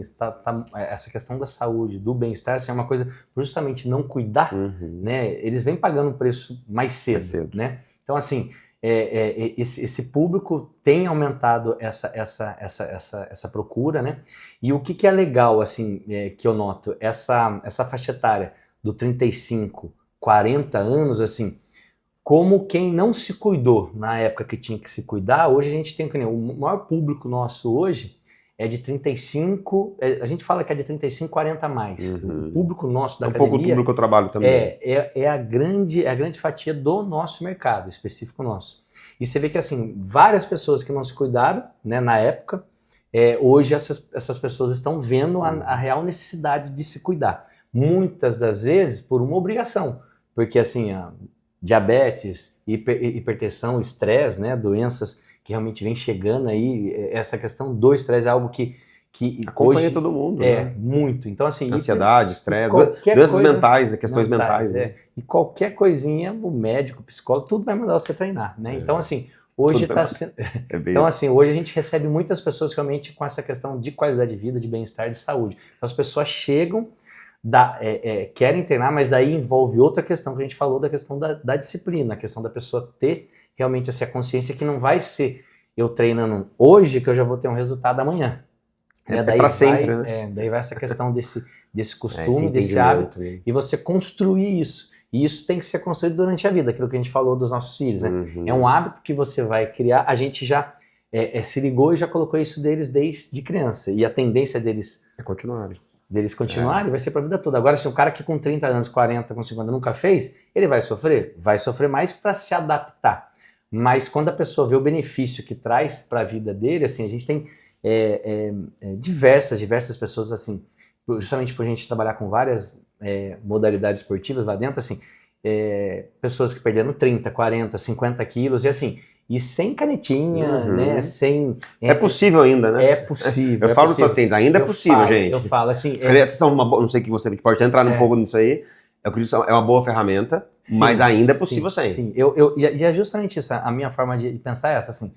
essa questão da saúde, do bem-estar, assim, é uma coisa, justamente não cuidar, né? Eles vêm pagando um preço mais cedo, né? Então, assim, esse público tem aumentado essa procura, né? E o que é legal, assim, que eu noto, essa faixa etária do 35, 40 anos, assim, como quem não se cuidou na época que tinha que se cuidar, hoje a gente tem, o maior público nosso hoje é de 35, a gente fala que é de 35, 40 a mais. O público nosso da academia... pouco o público que eu trabalho também. É a grande fatia do nosso mercado, específico nosso. E você vê que, assim, várias pessoas que não se cuidaram, né, na época, hoje essas pessoas estão vendo a real necessidade de se cuidar. Muitas das vezes por uma obrigação, porque, assim, a diabetes, hipertensão, estresse, né, doenças que realmente vem chegando aí, essa questão do estresse é algo que acompanha hoje todo mundo. Né? Muito. Então, assim... Ansiedade, estresse, doenças mentais, questões mentais. Né? E qualquer coisinha, o médico, o psicólogo, tudo vai mandar você treinar, né? Então, assim, hoje está sendo... Então, assim, hoje a gente recebe muitas pessoas realmente com essa questão de qualidade de vida, de bem-estar, de saúde. Então, as pessoas chegam, querem treinar, mas daí envolve outra questão que a gente falou, da questão da disciplina, a questão da pessoa ter realmente essa consciência que não vai ser eu treinando hoje que eu já vou ter um resultado amanhã. Daí para sempre, né? Daí vai essa questão desse costume, desse hábito, e você construir isso. E isso tem que ser construído durante a vida, aquilo que a gente falou dos nossos filhos, né? É um hábito que você vai criar, a gente já se ligou e já colocou isso deles desde criança, e a tendência deles... continuarem. Deles continuarem vai ser para a vida toda. Agora, se o cara que com 30 anos, 40, com 50 nunca fez, ele vai sofrer? Vai sofrer mais para se adaptar. Mas quando a pessoa vê o benefício que traz para a vida dele, assim, a gente tem diversas pessoas, assim, justamente por a gente trabalhar com várias modalidades esportivas lá dentro, assim, pessoas que perderam 30, 40, 50 quilos, e assim, e sem canetinha, né, sem... É possível ainda, né? É possível. Eu falo para os pacientes, ainda é possível, gente. Eu falo assim... não sei que você pode entrar um pouco nisso aí, eu acredito que é uma boa ferramenta, mas ainda é possível sem. Sim, e é justamente isso, a minha forma de pensar é essa, assim,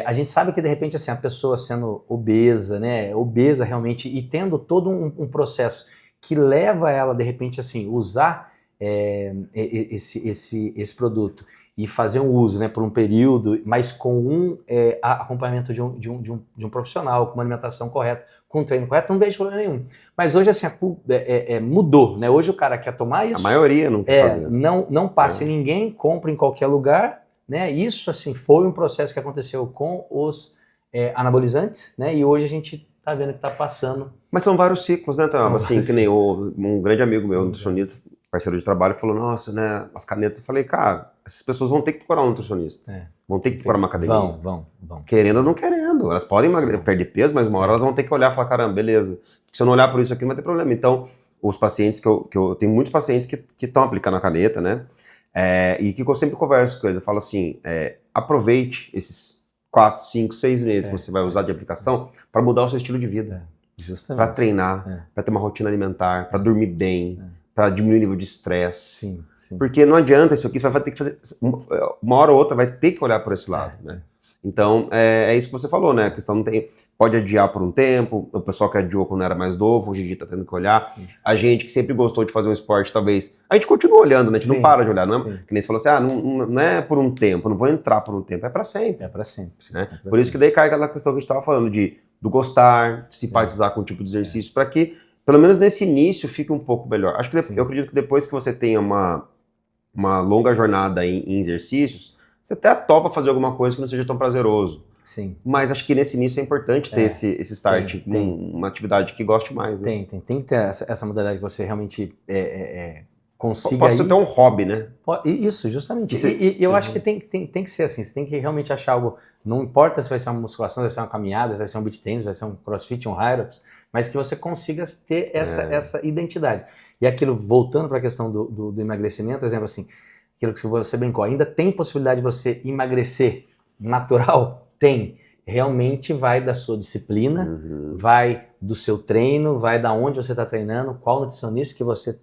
a gente sabe que de repente assim, a pessoa sendo obesa, né, obesa realmente, e tendo todo um processo que leva ela de repente assim, usar esse produto e fazer um uso, né, por um período, mas com acompanhamento de um profissional, com uma alimentação correta, com um treino correto, não vejo problema nenhum. Mas hoje assim, mudou, né? Hoje o cara quer tomar isso. A maioria não quer fazer. Não passa em ninguém, compra em qualquer lugar, né? Isso assim foi um processo que aconteceu com os anabolizantes, né? E hoje a gente tá vendo que tá passando. Mas são vários ciclos, né, Thelma? Assim, que nem um grande amigo meu, nutricionista, parceiro de trabalho, falou, nossa, né, as canetas. Eu falei, cara, essas pessoas vão ter que procurar um nutricionista. Vão ter que procurar uma academia. Vão. Querendo ou não querendo. Elas podem perder peso, mas uma hora elas vão ter que olhar e falar, caramba, beleza. Se eu não olhar por isso aqui, não vai ter problema. Então, os pacientes que eu tenho muitos pacientes que estão aplicando a caneta, né? E que eu sempre converso com eles. Eu falo assim, aproveite esses 4, 5, 6 meses que você vai usar de aplicação para mudar o seu estilo de vida. Justamente. Para treinar, para ter uma rotina alimentar, para dormir bem, para diminuir o nível de estresse. Sim. Porque não adianta isso aqui, você vai ter que fazer. Uma hora ou outra vai ter que olhar por esse lado, né? Então, é isso que você falou, né? A questão não tem. Pode adiar por um tempo, o pessoal que adiou quando era mais novo, hoje em dia tá tendo que olhar. Isso. A gente que sempre gostou de fazer um esporte, talvez. A gente continua olhando, né? A gente não para de olhar, não. Que nem você falou assim, não é por um tempo, não vou entrar por um tempo, é para sempre. É para sempre. Né? Por isso que daí cai aquela questão que a gente tava falando do gostar, de simpatizar com o tipo de exercício, para que, pelo menos nesse início, fique um pouco melhor. Acho que eu acredito que depois que você tenha uma longa jornada em exercícios, você até topa fazer alguma coisa que não seja tão prazeroso. Sim. Mas acho que nesse início é importante ter esse start, uma atividade que goste mais. Né? Tem que ter essa modalidade que você realmente consiga... Pode ser ter um hobby, né? Isso, justamente. E eu acho que tem que ser assim, você tem que realmente achar algo, não importa se vai ser uma musculação, se vai ser uma caminhada, se vai ser um beach tennis, se vai ser um crossfit, um Hyrox, mas que você consiga ter essa identidade. E aquilo, voltando para a questão do emagrecimento, por exemplo, assim, aquilo que você brincou, ainda tem possibilidade de você emagrecer natural? Tem. Realmente vai da sua disciplina, vai do seu treino, vai da onde você está treinando, qual nutricionista que você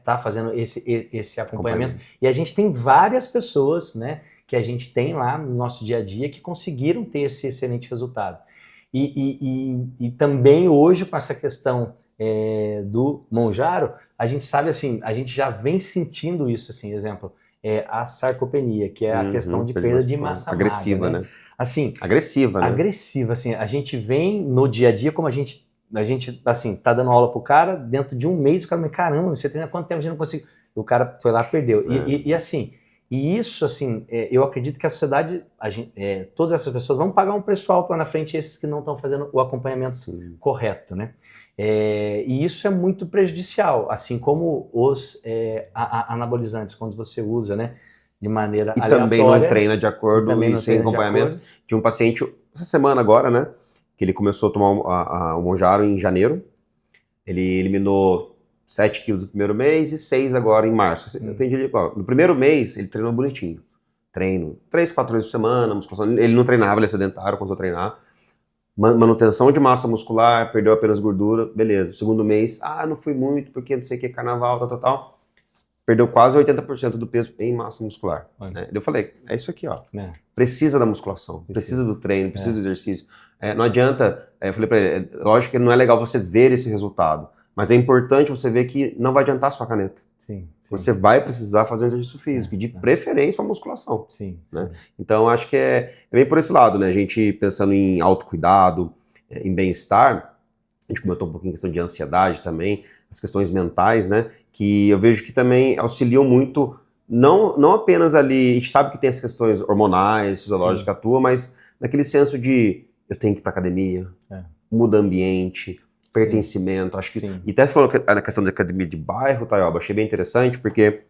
tá fazendo esse acompanhamento. E a gente tem várias pessoas, né, que a gente tem lá no nosso dia a dia que conseguiram ter esse excelente resultado. E também hoje com essa questão do Mounjaro, a gente sabe assim, a gente já vem sentindo isso, assim, exemplo, a sarcopenia, que é a questão de perda de massa agressiva, magra, né? Assim, agressiva, né? Agressiva, assim, a gente vem no dia a dia, como a gente assim, tá dando aula pro cara, dentro de um mês o cara me caramba, você treina quanto tempo? A gente não conseguiu. O cara foi lá, perdeu. E assim, isso, assim, eu acredito que a sociedade, todas essas pessoas vão pagar um preço alto lá na frente, esses que não estão fazendo o acompanhamento correto, né? E isso é muito prejudicial, assim como os anabolizantes, quando você usa, né, de maneira aleatória. E também não treina de acordo e sem acompanhamento. Tinha um paciente, essa semana agora, né, que ele começou a tomar o Mounjaro em janeiro, ele eliminou 7 quilos no primeiro mês e 6 agora em março. No primeiro mês, ele treinou bonitinho. Treino 3, 4 vezes por semana, musculação. Ele não treinava, ele é sedentário, começou a treinar. Manutenção de massa muscular, perdeu apenas gordura, beleza. Segundo mês, não fui muito, porque não sei o que, carnaval, tal. Perdeu quase 80% do peso em massa muscular. Né? Eu falei, é isso aqui, ó. Precisa da musculação, precisa do treino, precisa do exercício. Não adianta, eu falei pra ele, lógico que não é legal você ver esse resultado, mas é importante você ver que não vai adiantar a sua caneta. Sim. Você vai precisar fazer um exercício físico, de preferência para musculação. Né? Então, acho que é bem por esse lado, né? A gente pensando em autocuidado, em bem-estar, a gente comentou um pouquinho em questão de ansiedade também, as questões mentais, né? Que eu vejo que também auxiliam muito, não apenas ali, a gente sabe que tem as questões hormonais, fisiológicas que atuam, mas naquele senso de eu tenho que ir para academia, muda ambiente, pertencimento, acho que... E até você falou na questão da academia de bairro, Taioba, achei bem interessante, porque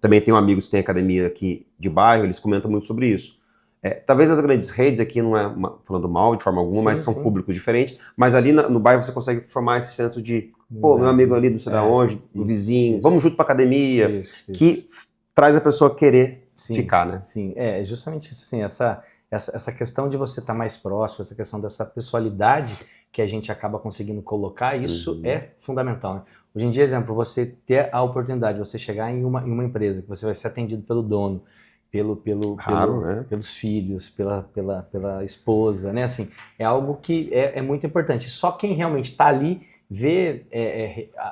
também tenho amigos que têm academia aqui de bairro, eles comentam muito sobre isso. Talvez as grandes redes aqui, não é falando mal de forma alguma, mas são públicos diferentes, mas ali no bairro você consegue formar esse senso de, meu amigo ali não sei da onde, o vizinho, vamos junto pra academia, que traz a pessoa a querer ficar, né? Sim, justamente isso, assim, essa questão de você estar mais próximo, essa questão dessa pessoalidade que a gente acaba conseguindo colocar, isso é fundamental, né? Hoje em dia, exemplo, você ter a oportunidade de você chegar em uma empresa, que você vai ser atendido pelo dono, pelos filhos, pela esposa, né? Assim, é algo que é muito importante. Só quem realmente está ali vê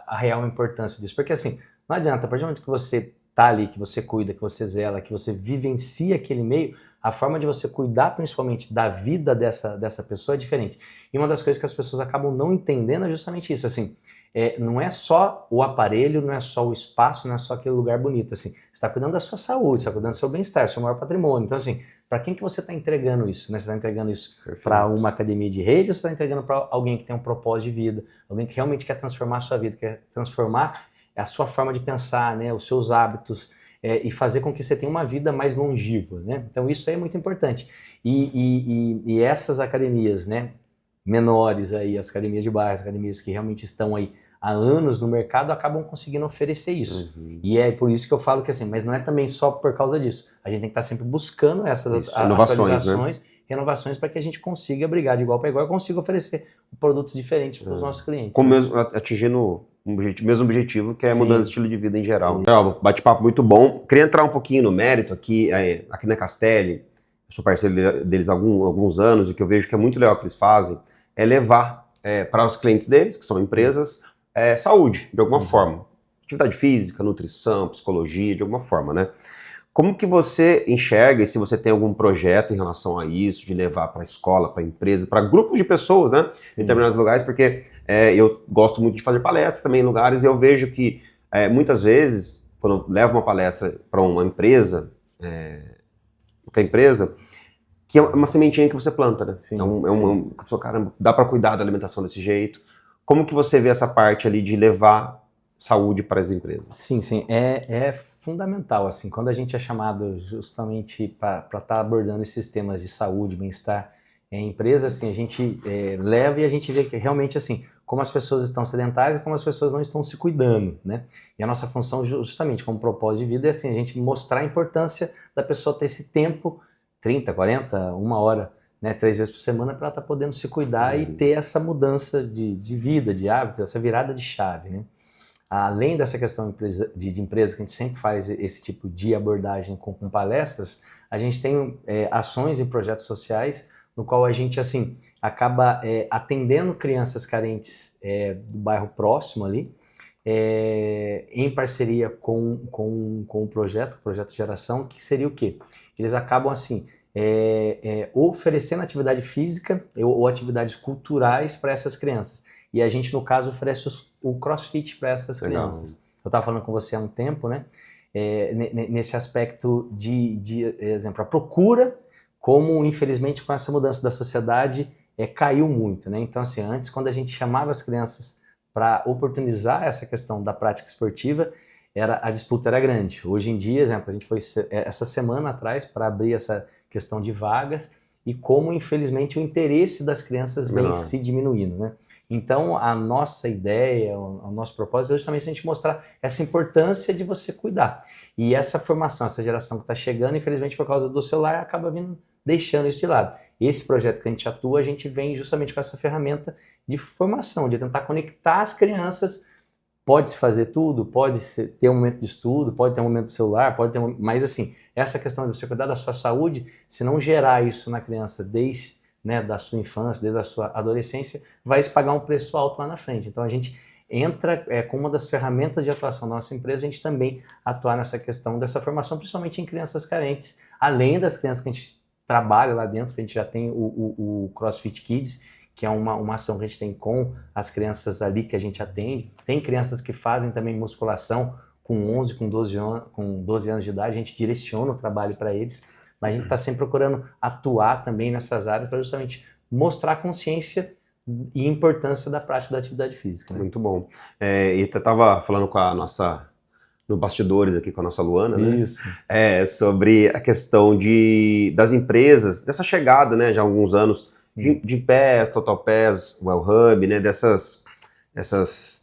a real importância disso. Porque assim, não adianta, a partir do momento que você está ali, que você cuida, que você zela, que você vivencia aquele meio, a forma de você cuidar principalmente da vida dessa pessoa é diferente. E uma das coisas que as pessoas acabam não entendendo é justamente isso, assim, não é só o aparelho, não é só o espaço, não é só aquele lugar bonito, assim, você está cuidando da sua saúde, você está cuidando do seu bem-estar, do seu maior patrimônio. Então, assim, para quem que você está entregando isso? Né? Você está entregando isso para uma academia de rede ou você está entregando para alguém que tem um propósito de vida, alguém que realmente quer transformar a sua vida, quer transformar a sua forma de pensar, né, os seus hábitos, e fazer com que você tenha uma vida mais longínqua, né? Então isso aí é muito importante. E essas academias, né, menores aí, as academias de bairro, as academias que realmente estão aí há anos no mercado, acabam conseguindo oferecer isso. E é por isso que eu falo que assim, mas não é também só por causa disso. A gente tem que estar sempre buscando essas inovações, atualizações, renovações, para que a gente consiga brigar de igual para igual e consiga oferecer produtos diferentes para os nossos clientes. Como né? mesmo, atingindo o mesmo objetivo, que é Sim. mudança de estilo de vida em geral. Então, bate-papo muito bom. Queria entrar um pouquinho no mérito aqui na Castelli. Eu sou parceiro deles há alguns anos, e o que eu vejo que é muito legal que eles fazem é levar para os clientes deles, que são empresas, saúde, de alguma forma. Atividade física, nutrição, psicologia, de alguma forma, né? Como que você enxerga, e se você tem algum projeto em relação a isso, de levar para a escola, para a empresa, para grupos de pessoas, né? Em determinados lugares, porque eu gosto muito de fazer palestras também em lugares, e eu vejo que muitas vezes, quando eu levo uma palestra para uma empresa, qualquer empresa, que é uma sementinha que você planta, né? Sim, caramba, dá para cuidar da alimentação desse jeito. Como que você vê essa parte ali de levar saúde para as empresas? Sim, é fundamental, assim, quando a gente é chamado justamente para estar abordando esses temas de saúde, bem-estar em empresa, assim, a gente leva e a gente vê que realmente, assim, como as pessoas estão sedentárias, como as pessoas não estão se cuidando, né? E a nossa função, justamente, como propósito de vida, é assim, a gente mostrar a importância da pessoa ter esse tempo, 30, 40, 1 hora, né, 3 vezes por semana, para ela estar podendo se cuidar e ter essa mudança de vida, de hábito, essa virada de chave, né? Além dessa questão de empresa, que a gente sempre faz esse tipo de abordagem com palestras, a gente tem ações e projetos sociais no qual a gente assim acaba atendendo crianças carentes do bairro próximo ali, em parceria com o projeto Geração, que seria o quê? Eles acabam assim oferecendo atividade física ou atividades culturais para essas crianças. E a gente, no caso, oferece o CrossFit para essas crianças. Eu estava falando com você há um tempo, né? Nesse aspecto de exemplo, a procura, como infelizmente com essa mudança da sociedade caiu muito, né? Então, assim, antes, quando a gente chamava as crianças para oportunizar essa questão da prática esportiva, a disputa era grande. Hoje em dia, exemplo, a gente foi essa semana atrás para abrir essa questão de vagas e como, infelizmente, o interesse das crianças vem se diminuindo, né? Então, a nossa ideia, o nosso propósito é justamente a gente mostrar essa importância de você cuidar. E essa formação, essa geração que está chegando, infelizmente, por causa do celular, acaba deixando isso de lado. Esse projeto que a gente atua, a gente vem justamente com essa ferramenta de formação, de tentar conectar as crianças. Pode-se fazer tudo, ter um momento de estudo, pode ter um momento do celular, mas assim, essa questão de você cuidar da sua saúde, se não gerar isso na criança desde da sua infância, desde a sua adolescência, vai se pagar um preço alto lá na frente. Então a gente entra com uma das ferramentas de atuação da nossa empresa, a gente também atuar nessa questão dessa formação, principalmente em crianças carentes, além das crianças que a gente trabalha lá dentro, que a gente já tem o CrossFit Kids, que é uma ação que a gente tem com as crianças ali que a gente atende. Tem crianças que fazem também musculação com 11, com 12 anos de idade, a gente direciona o trabalho para eles, mas a gente está sempre procurando atuar também nessas áreas para justamente mostrar a consciência e importância da prática da atividade física. Né? Muito bom. E eu estava falando com a nossa, no bastidores aqui com a nossa Luana, né? Isso. Sobre a questão das empresas, dessa chegada, né, já há alguns anos, de PES, Total PES, Wellhub, né, desses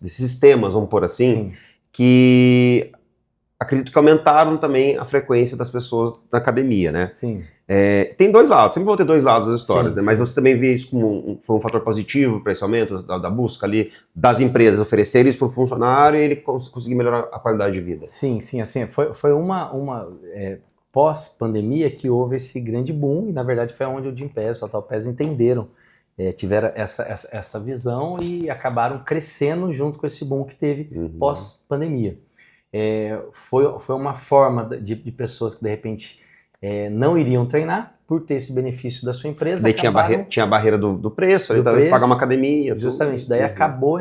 sistemas, vamos pôr assim, que acredito que aumentaram também a frequência das pessoas na academia, né? Sim. Tem dois lados, sempre vão ter dois lados das histórias, Sim, né? Mas você também vê isso como foi um fator positivo para esse aumento da busca ali das empresas oferecerem isso para o funcionário e ele conseguir melhorar a qualidade de vida. Sim, assim, foi uma pós-pandemia que houve esse grande boom e na verdade foi onde o Gympass, o Total PES entenderam, tiveram essa visão e acabaram crescendo junto com esse boom que teve pós-pandemia. Foi uma forma de pessoas que de repente não iriam treinar por ter esse benefício da sua empresa. Daí tinha a barreira do preço, aí pagar uma academia. Justamente, tudo. daí acabou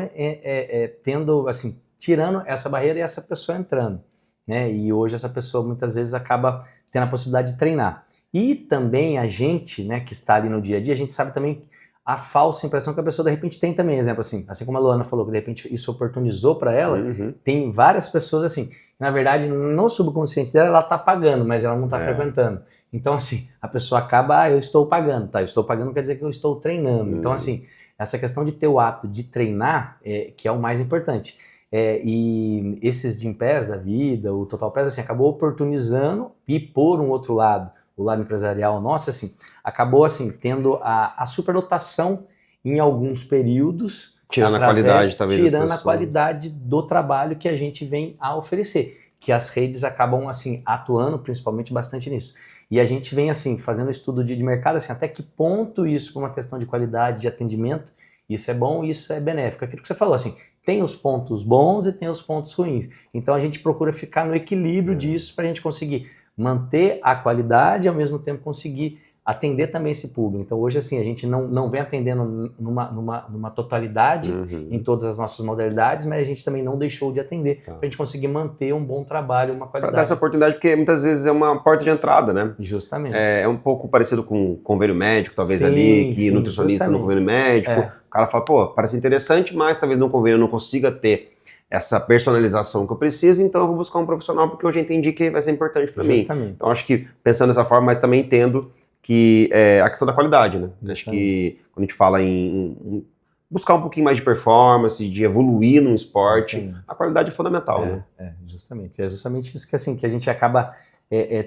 tendo, assim, tirando essa barreira e essa pessoa entrando. Né? E hoje essa pessoa muitas vezes acaba tendo a possibilidade de treinar. E também a gente, né, que está ali no dia a dia, a gente sabe também a falsa impressão que a pessoa de repente tem também, exemplo assim como a Luana falou, que de repente isso oportunizou para ela, tem várias pessoas assim, na verdade no subconsciente dela ela tá pagando, mas ela não tá frequentando. Então assim, a pessoa acaba, eu estou pagando, tá? Eu estou pagando quer dizer que eu estou treinando. Então assim, essa questão de ter o hábito de treinar, que é o mais importante. E esses Gympass da vida, o Total Pass, assim, acabou oportunizando e por um outro lado, o lado empresarial nosso, assim, acabou assim, tendo a superlotação em alguns períodos, tirando a qualidade, talvez, tirando a qualidade do trabalho que a gente vem a oferecer, que as redes acabam assim atuando principalmente bastante nisso. E a gente vem assim fazendo estudo de mercado, assim, até que ponto isso por uma questão de qualidade de atendimento, isso é bom, isso é benéfico. Aquilo que você falou, assim, tem os pontos bons e tem os pontos ruins. Então a gente procura ficar no equilíbrio disso para a gente conseguir manter a qualidade e ao mesmo tempo conseguir atender também esse público. Então hoje assim, a gente não vem atendendo numa totalidade em todas as nossas modalidades, mas a gente também não deixou de atender para a gente conseguir manter um bom trabalho, uma qualidade. Para dar essa oportunidade, porque muitas vezes é uma porta de entrada, né? Justamente. É um pouco parecido com convênio médico, talvez ali, que nutricionista no convênio médico. O cara fala, pô, parece interessante, mas talvez no convênio eu não consiga ter essa personalização que eu preciso, então eu vou buscar um profissional porque eu já entendi que vai ser importante para mim. Então acho que pensando dessa forma, mas também entendo que é a questão da qualidade, né? Acho que quando a gente fala em buscar um pouquinho mais de performance, de evoluir no esporte, a qualidade é fundamental, né? Justamente. É justamente isso que, assim, que a gente acaba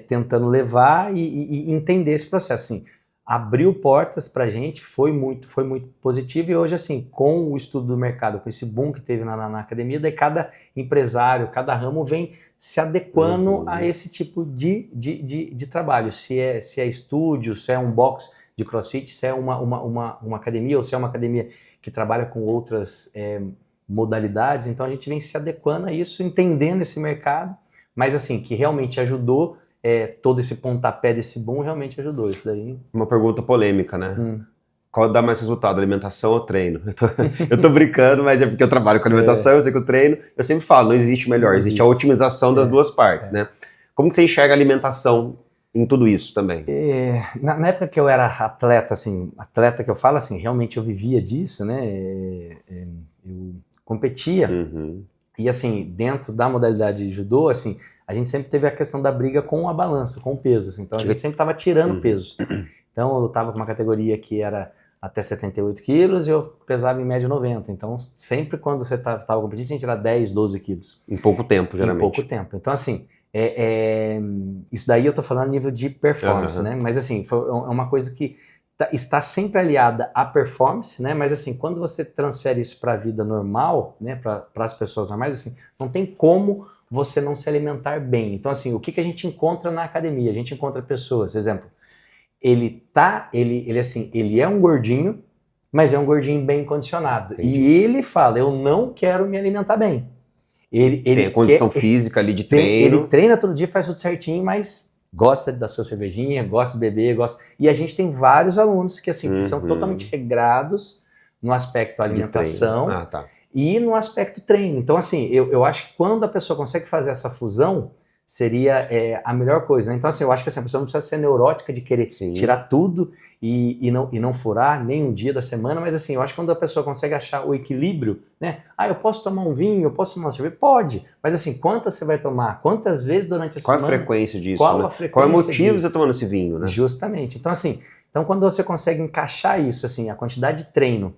tentando levar e entender esse processo. Assim, abriu portas pra gente, foi muito positivo, e hoje, assim, com o estudo do mercado, com esse boom que teve na academia, daí cada empresário, cada ramo vem se adequando a esse tipo de trabalho. Se é estúdio, se é um box de CrossFit, se é uma academia, ou se é uma academia que trabalha com outras modalidades. Então a gente vem se adequando a isso, entendendo esse mercado, mas assim, que realmente ajudou, todo esse pontapé desse boom realmente ajudou isso daí. Uma pergunta polêmica, né? Qual dá mais resultado, alimentação ou treino? Eu tô brincando, mas é porque eu trabalho com alimentação, eu sei que o treino, eu sempre falo, não existe o melhor, existe a otimização das duas partes, né? Como que você enxerga a alimentação em tudo isso também? Na época que eu era atleta, assim, atleta que eu falo assim, realmente eu vivia disso, né? Eu competia, e assim, dentro da modalidade de judô, assim, a gente sempre teve a questão da briga com a balança, com o peso, assim, então a gente sempre estava tirando peso. Então eu estava com uma categoria que era até 78 quilos e eu pesava em média 90. Então sempre quando você estava competindo, a gente era 10, 12 quilos. Em pouco tempo, geralmente. Em pouco tempo. Então assim, isso daí eu estou falando a nível de performance, né? Mas assim, é uma coisa que está sempre aliada à performance, né? Mas assim, quando você transfere isso para a vida normal, né? Para as pessoas normais, assim, não tem como você não se alimentar bem. Então assim, o que a gente encontra na academia? A gente encontra pessoas, exemplo, ele é um gordinho, mas é um gordinho bem condicionado. Entendi. E ele fala, eu não quero me alimentar bem. Ele tem a condição física ali de treino. Ele treina todo dia, faz tudo certinho, mas gosta da sua cervejinha, gosta de beber, gosta... E a gente tem vários alunos que, assim, que são totalmente regrados no aspecto alimentação e no aspecto treino. Então, assim, eu acho que quando a pessoa consegue fazer essa fusão, seria a melhor coisa, né? Então, assim, eu acho que a pessoa não precisa ser neurótica de querer tirar tudo e não furar nem um dia da semana, mas assim, eu acho que quando a pessoa consegue achar o equilíbrio, né? Eu posso tomar um vinho, eu posso tomar uma cerveja? Pode, mas assim, quantas você vai tomar? Quantas vezes durante a semana? Qual a frequência disso? Qual né? a frequência Qual é o motivo de disso? você tomando esse vinho, né? Justamente. Então, assim, quando você consegue encaixar isso, assim, a quantidade de treino,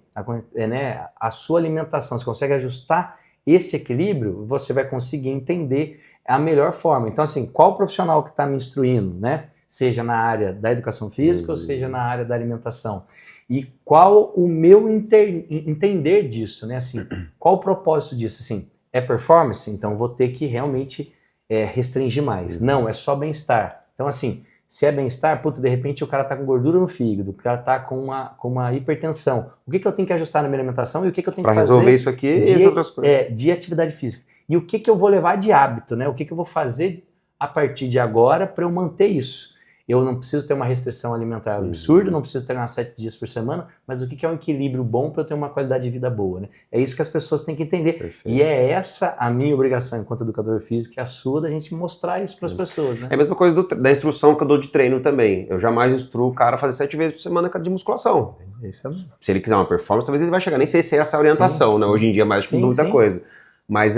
a sua alimentação, você consegue ajustar esse equilíbrio, você vai conseguir entender a melhor forma. Então, assim, qual profissional que está me instruindo, né? Seja na área da educação física ou seja na área da alimentação. E qual o meu entender disso, né? Assim, qual o propósito disso? Assim, é performance? Então, vou ter que realmente restringir mais. Não, é só bem-estar. Então, assim, se é bem-estar, de repente o cara tá com gordura no fígado, o cara tá com uma hipertensão. O que eu tenho que ajustar na minha alimentação e o que eu tenho que fazer resolver isso aqui e outras coisas. De atividade física. E o que eu vou levar de hábito, né? O que eu vou fazer a partir de agora para eu manter isso? eu não preciso ter uma restrição alimentar absurda, não preciso treinar 7 dias por semana, mas o que é um equilíbrio bom para eu ter uma qualidade de vida boa, né? É isso que as pessoas têm que entender. Perfeito. E é essa a minha obrigação enquanto educador físico, e a sua, da gente mostrar isso para as pessoas, né? É a mesma coisa da instrução que eu dou de treino também. Eu jamais instruo o cara a fazer 7 vezes por semana de musculação. Isso é... Se ele quiser uma performance, talvez ele vai chegar. Nem sei se é essa a orientação, né? Hoje em dia, mais que muita coisa. Mas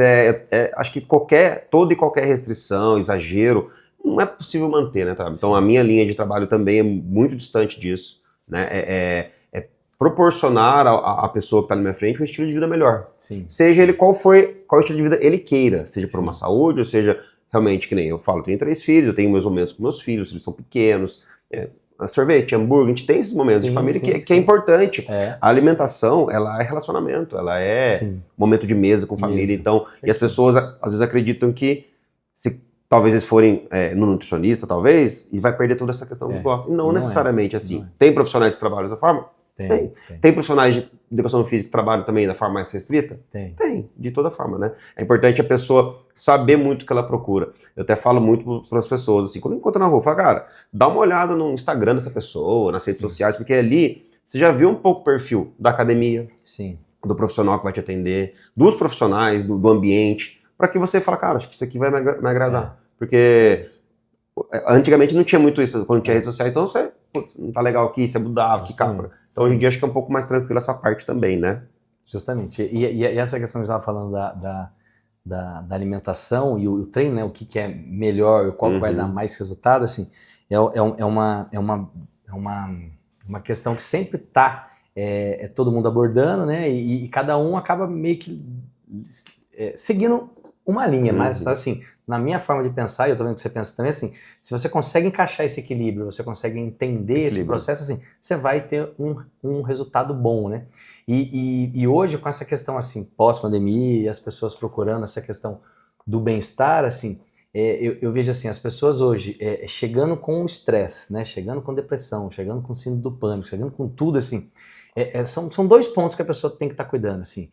acho que toda e qualquer restrição, exagero, não é possível manter, né, Travis? Então a minha linha de trabalho também é muito distante disso, né? É proporcionar à pessoa que está na minha frente um estilo de vida melhor. Sim. Seja ele qual estilo de vida ele queira, seja por uma saúde, ou seja, realmente, que nem eu falo, eu tenho 3 filhos, eu tenho meus momentos com meus filhos, eles são pequenos, sorvete, hambúrguer, a gente tem esses momentos de família que é importante. A alimentação, ela é relacionamento, ela é momento de mesa com família, então, e as pessoas às vezes acreditam que se talvez eles forem no nutricionista, talvez, e vai perder toda essa questão do gosto. E não necessariamente assim. Tem profissionais que trabalham dessa forma? Tem profissionais de educação física que trabalham também da forma mais restrita? Tem, de toda forma, né? É importante a pessoa saber muito o que ela procura. Eu até falo muito para as pessoas, assim, quando eu encontro na rua, eu falo, cara, dá uma olhada no Instagram dessa pessoa, nas redes sociais, porque ali você já viu um pouco o perfil da academia, do profissional que vai te atender, dos profissionais, do ambiente, para que você fale, cara, acho que isso aqui vai me agradar. Porque antigamente não tinha muito isso, quando tinha redes sociais, então você, putz, não tá legal aqui, você mudava, que cabra. Então hoje em dia acho que é um pouco mais tranquilo essa parte também, né? Justamente. E essa questão que eu estava falando da alimentação e o treino, né? O que é melhor, qual vai dar mais resultado, assim, é uma questão que sempre tá todo mundo abordando, né? E cada um acaba meio que seguindo uma linha, mas assim, na minha forma de pensar, e eu tô vendo que você pensa também, assim, se você consegue encaixar esse equilíbrio, você consegue entender esse processo, assim, você vai ter um resultado bom, né? E hoje, com essa questão, assim, pós-pandemia, as pessoas procurando essa questão do bem-estar, assim, eu vejo, assim, as pessoas hoje chegando com estresse, né? Chegando com depressão, chegando com síndrome do pânico, chegando com tudo, assim, são 2 pontos que a pessoa tem que estar cuidando, assim.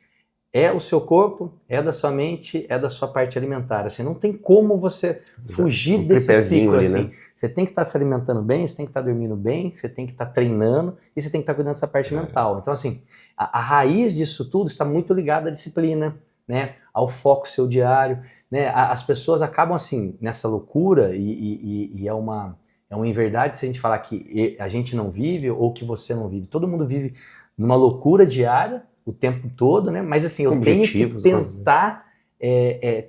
É o seu corpo, é da sua mente, é da sua parte alimentar. Assim, não tem como você fugir desse ciclo. Ali, assim. né? Você tem que estar se alimentando bem, você tem que estar dormindo bem, você tem que estar treinando e você tem que estar cuidando dessa parte mental. Então, assim, a raiz disso tudo está muito ligada à disciplina, né? Ao foco seu diário. Né? As pessoas acabam, assim, nessa loucura e é uma inverdade se a gente falar que a gente não vive ou que você não vive. Todo mundo vive numa loucura diária, o tempo todo, né? Mas assim, eu tenho que tentar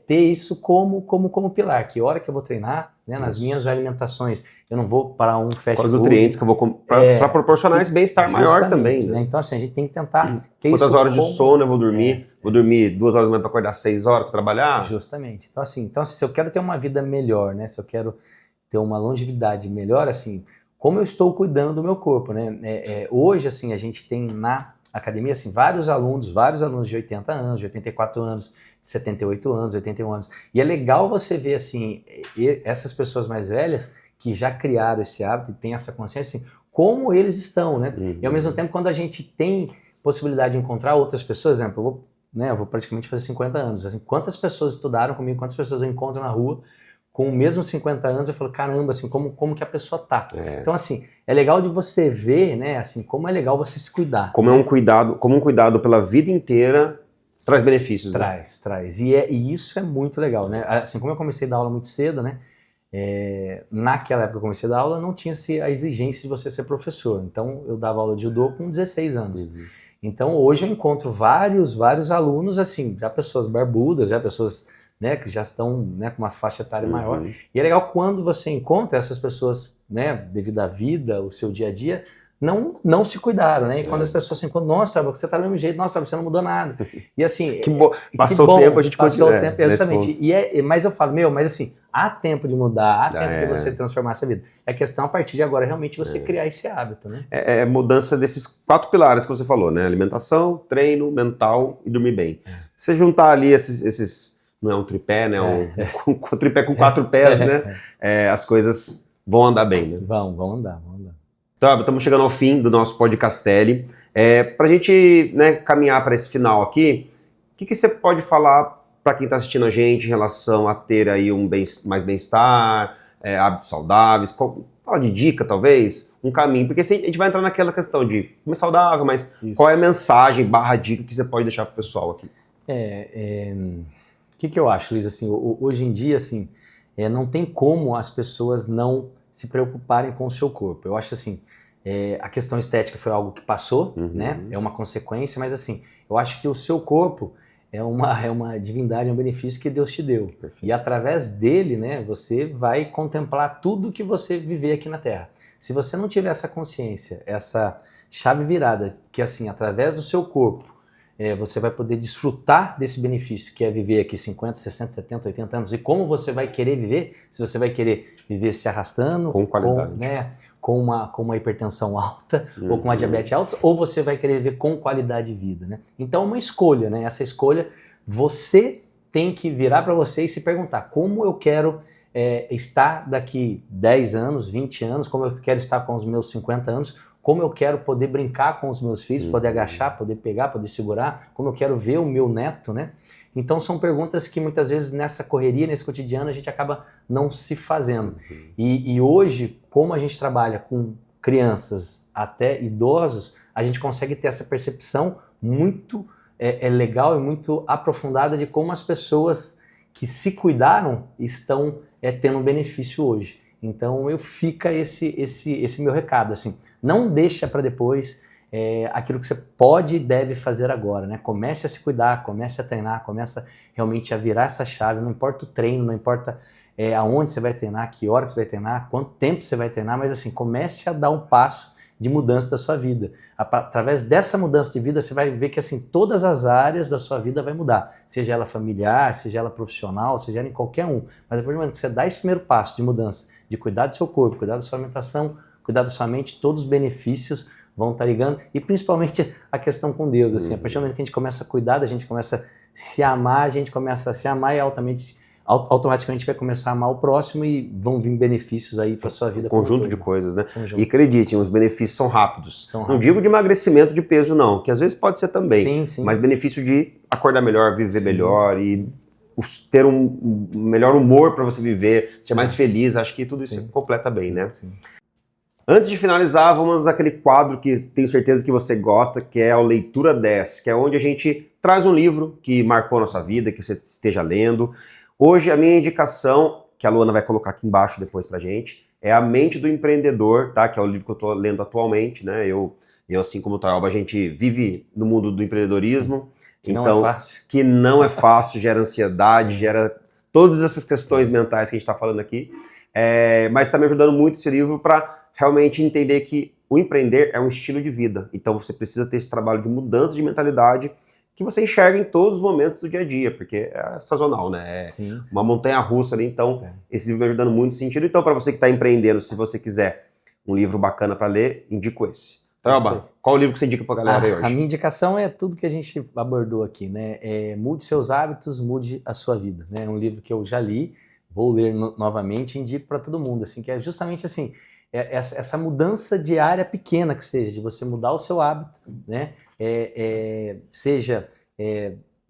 ter isso como pilar, que hora que eu vou treinar, né? Nas minhas alimentações, eu não vou para um fast food. Nutrientes que eu vou para proporcionar esse bem-estar maior também, né? Então assim, a gente tem que tentar ter quantas isso horas de sono eu vou dormir? Vou dormir 2 horas da manhã para acordar 6 horas para trabalhar? Justamente. Então assim, se eu quero ter uma vida melhor, né? Se eu quero ter uma longevidade melhor, assim, como eu estou cuidando do meu corpo, né? Hoje, assim, a gente tem na academia, assim, vários alunos de 80 anos, de 84 anos, de 78 anos, 81 anos. E é legal você ver, assim, essas pessoas mais velhas que já criaram esse hábito e têm essa consciência, assim, como eles estão, né? E ao mesmo tempo, quando a gente tem possibilidade de encontrar outras pessoas, por exemplo, eu vou praticamente fazer 50 anos, assim, quantas pessoas estudaram comigo, quantas pessoas eu encontro na rua com o mesmo 50 anos, eu falo, caramba, assim, como que a pessoa tá. Então, assim, é legal de você ver, né, assim, como é legal você se cuidar. Como um cuidado pela vida inteira traz benefícios. Traz. E isso é muito legal, né? Assim, como eu comecei a dar aula muito cedo, né, naquela época que eu comecei a dar aula, não tinha a exigência de você ser professor. Então, eu dava aula de judô com 16 anos. Então, hoje eu encontro vários alunos, assim, já pessoas barbudas, já pessoas, né, que já estão, né, com uma faixa etária maior. E é legal quando você encontra essas pessoas, né, devido à vida, o seu dia a dia, não se cuidaram, né? E quando as pessoas se encontram, nossa, você tá do mesmo jeito, nossa, você não mudou nada. E assim... Passou o tempo, a gente passou continua. O tempo, exatamente. Mas eu falo, mas assim, há tempo de mudar, há tempo de você transformar essa vida. É questão, a partir de agora, realmente você criar esse hábito, né? É mudança desses 4 pilares que você falou, né? Alimentação, treino, mental e dormir bem. Você juntar ali esses não é um tripé, né? Um tripé com 4 pés, né? As coisas vão andar bem, né? Vão andar. Então, estamos chegando ao fim do nosso podcast. Para a gente, né, caminhar para esse final aqui, o que você pode falar para quem está assistindo a gente em relação a ter aí mais bem-estar, hábitos saudáveis? fala de dica, talvez, um caminho, porque assim, a gente vai entrar naquela questão de comer saudável, mas Isso. qual é a mensagem / dica que você pode deixar pro pessoal aqui? O que eu acho, Luiz, assim, hoje em dia, assim, não tem como as pessoas não se preocuparem com o seu corpo. Eu acho assim, a questão estética foi algo que passou, né? É uma consequência, mas assim, eu acho que o seu corpo é uma divindade, é um benefício que Deus te deu. Perfeito. E através dele, né, você vai contemplar tudo que você viver aqui na Terra. Se você não tiver essa consciência, essa chave virada, que assim, através do seu corpo, você vai poder desfrutar desse benefício, que é viver aqui 50, 60, 70, 80 anos. E como você vai querer viver? Se você vai querer viver se arrastando, Com qualidade. com uma hipertensão alta, ou com uma diabetes alta, ou você vai querer viver com qualidade de vida, né? Então é uma escolha, né? Essa escolha, você tem que virar para você e se perguntar, como eu quero estar daqui 10 anos, 20 anos, como eu quero estar com os meus 50 anos, como eu quero poder brincar com os meus filhos, poder agachar, poder pegar, poder segurar, como eu quero ver o meu neto, né? Então são perguntas que muitas vezes nessa correria, nesse cotidiano, a gente acaba não se fazendo. E hoje, como a gente trabalha com crianças até idosos, a gente consegue ter essa percepção muito legal e muito aprofundada de como as pessoas que se cuidaram estão tendo um benefício hoje. Então fica esse meu recado, assim, não deixa para depois aquilo que você pode e deve fazer agora, né? Comece a se cuidar, comece a treinar, comece realmente a virar essa chave, não importa o treino, não importa aonde você vai treinar, que hora que você vai treinar, quanto tempo você vai treinar, mas assim, comece a dar um passo de mudança da sua vida. Através dessa mudança de vida, você vai ver que assim, todas as áreas da sua vida vai mudar, seja ela familiar, seja ela profissional, seja ela em qualquer um. Mas a partir do momento que você dá esse primeiro passo de mudança, de cuidar do seu corpo, cuidar da sua alimentação, cuidar da sua mente, todos os benefícios vão estar ligando, e principalmente a questão com Deus, assim, a partir do momento que a gente começa a cuidar, a gente começa a se amar, a gente começa a se amar e automaticamente vai começar a amar o próximo e vão vir benefícios aí para sua vida. Conjunto de coisas, né? E acreditem, os benefícios são rápidos. São Não rápidos. digo de emagrecimento de peso, não, que às vezes pode ser também. Sim, sim. Mas benefício de acordar melhor, viver Sim, melhor e ter um melhor humor para você viver, ser mais feliz, acho que tudo isso completa bem, né? Sim. Antes de finalizar, vamos àquele quadro que tenho certeza que você gosta, que é a Leitura 10, que é onde a gente traz um livro que marcou a nossa vida, que você esteja lendo. Hoje a minha indicação, que a Luana vai colocar aqui embaixo depois pra gente, é A Mente do Empreendedor, tá? Que é o livro que eu tô lendo atualmente, né? Eu assim como o Tayoba, a gente vive no mundo do empreendedorismo. Que então, não é fácil. Que não é fácil, gera ansiedade, gera todas essas questões mentais que a gente está falando aqui. Mas está me ajudando muito esse livro para realmente entender que o empreender é um estilo de vida. Então você precisa ter esse trabalho de mudança de mentalidade que você enxerga em todos os momentos do dia a dia, porque é sazonal, né? Sim. Uma montanha-russa ali. Então, esse livro me ajudando muito nesse sentido. Então, para você que está empreendendo, se você quiser um livro bacana para ler, indico esse. Tayoba, qual o livro que você indica pra galera aí hoje? A minha indicação é tudo que a gente abordou aqui, né? Mude seus hábitos, mude a sua vida, né? É um livro que eu já li, vou ler novamente e indico para todo mundo, assim, que é justamente assim, essa mudança diária pequena que seja, de você mudar o seu hábito, né? Seja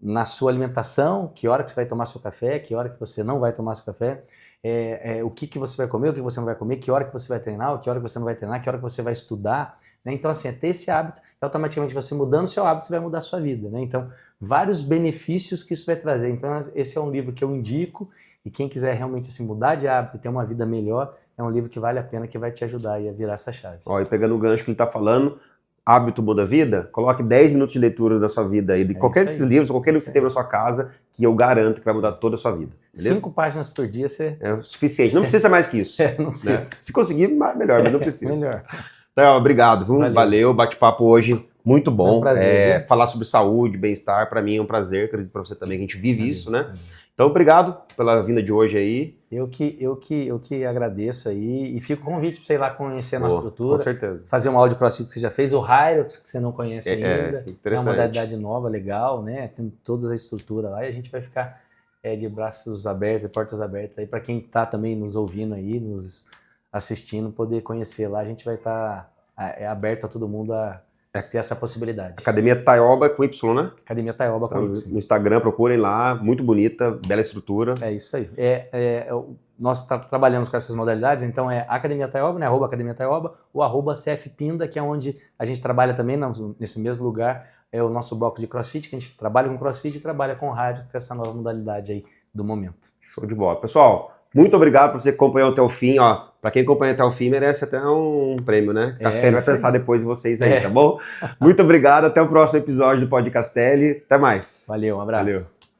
na sua alimentação, que hora que você vai tomar seu café, que hora que você não vai tomar seu café, o que você vai comer, o que você não vai comer, que hora que você vai treinar, que hora que você não vai treinar, que hora que você vai estudar, né? Então assim, ter esse hábito, e automaticamente você mudando o seu hábito, você vai mudar a sua vida, né? Então, vários benefícios que isso vai trazer. Então, esse é um livro que eu indico, e quem quiser realmente assim, mudar de hábito e ter uma vida melhor, é um livro que vale a pena, que vai te ajudar aí a virar essa chave. Ó, e pegando o gancho que ele tá falando, hábito muda a vida, coloque 10 minutos de leitura na sua vida aí, de qualquer desses livros, qualquer livro que você teve na sua casa, que eu garanto que vai mudar toda a sua vida. Beleza? 5 páginas por dia você... É o suficiente, não precisa mais que isso. Não precisa. Né? Se conseguir, melhor, mas não precisa. Melhor. Então, obrigado, viu? Valeu, bate-papo hoje, muito bom. É um prazer, falar sobre saúde, bem-estar, para mim é um prazer, acredito para você também, que a gente vive isso, né? Então, obrigado pela vinda de hoje aí. Eu que agradeço aí e fico com o convite para você ir lá conhecer a nossa estrutura. Com certeza. Fazer um áudio crossfit que você já fez, o Hyrox que você não conhece ainda. Sim, é uma modalidade nova, legal, né? Tem toda a estrutura lá e a gente vai ficar de braços abertos, de portas abertas aí para quem está também nos ouvindo aí, nos assistindo, poder conhecer lá. A gente vai estar aberto a todo mundo a ter essa possibilidade. Academia Tayoba com Y, né? Academia Tayoba com Y. No Instagram, procurem lá, muito bonita, bela estrutura. É isso aí. nós trabalhamos com essas modalidades, então é Academia Taioba, né? @Academia Taioba, ou @CFPinda, que é onde a gente trabalha também nesse mesmo lugar, é o nosso bloco de CrossFit, que a gente trabalha com CrossFit e trabalha com rádio, com essa nova modalidade aí do momento. Show de bola. Pessoal, muito obrigado por você que acompanhou até o fim, ó. Pra quem acompanha até o fim, merece até um prêmio, né? Castelli vai pensar depois de vocês aí, tá bom? Muito obrigado, até o próximo episódio do Pod Castelli. Até mais. Valeu, um abraço. Valeu.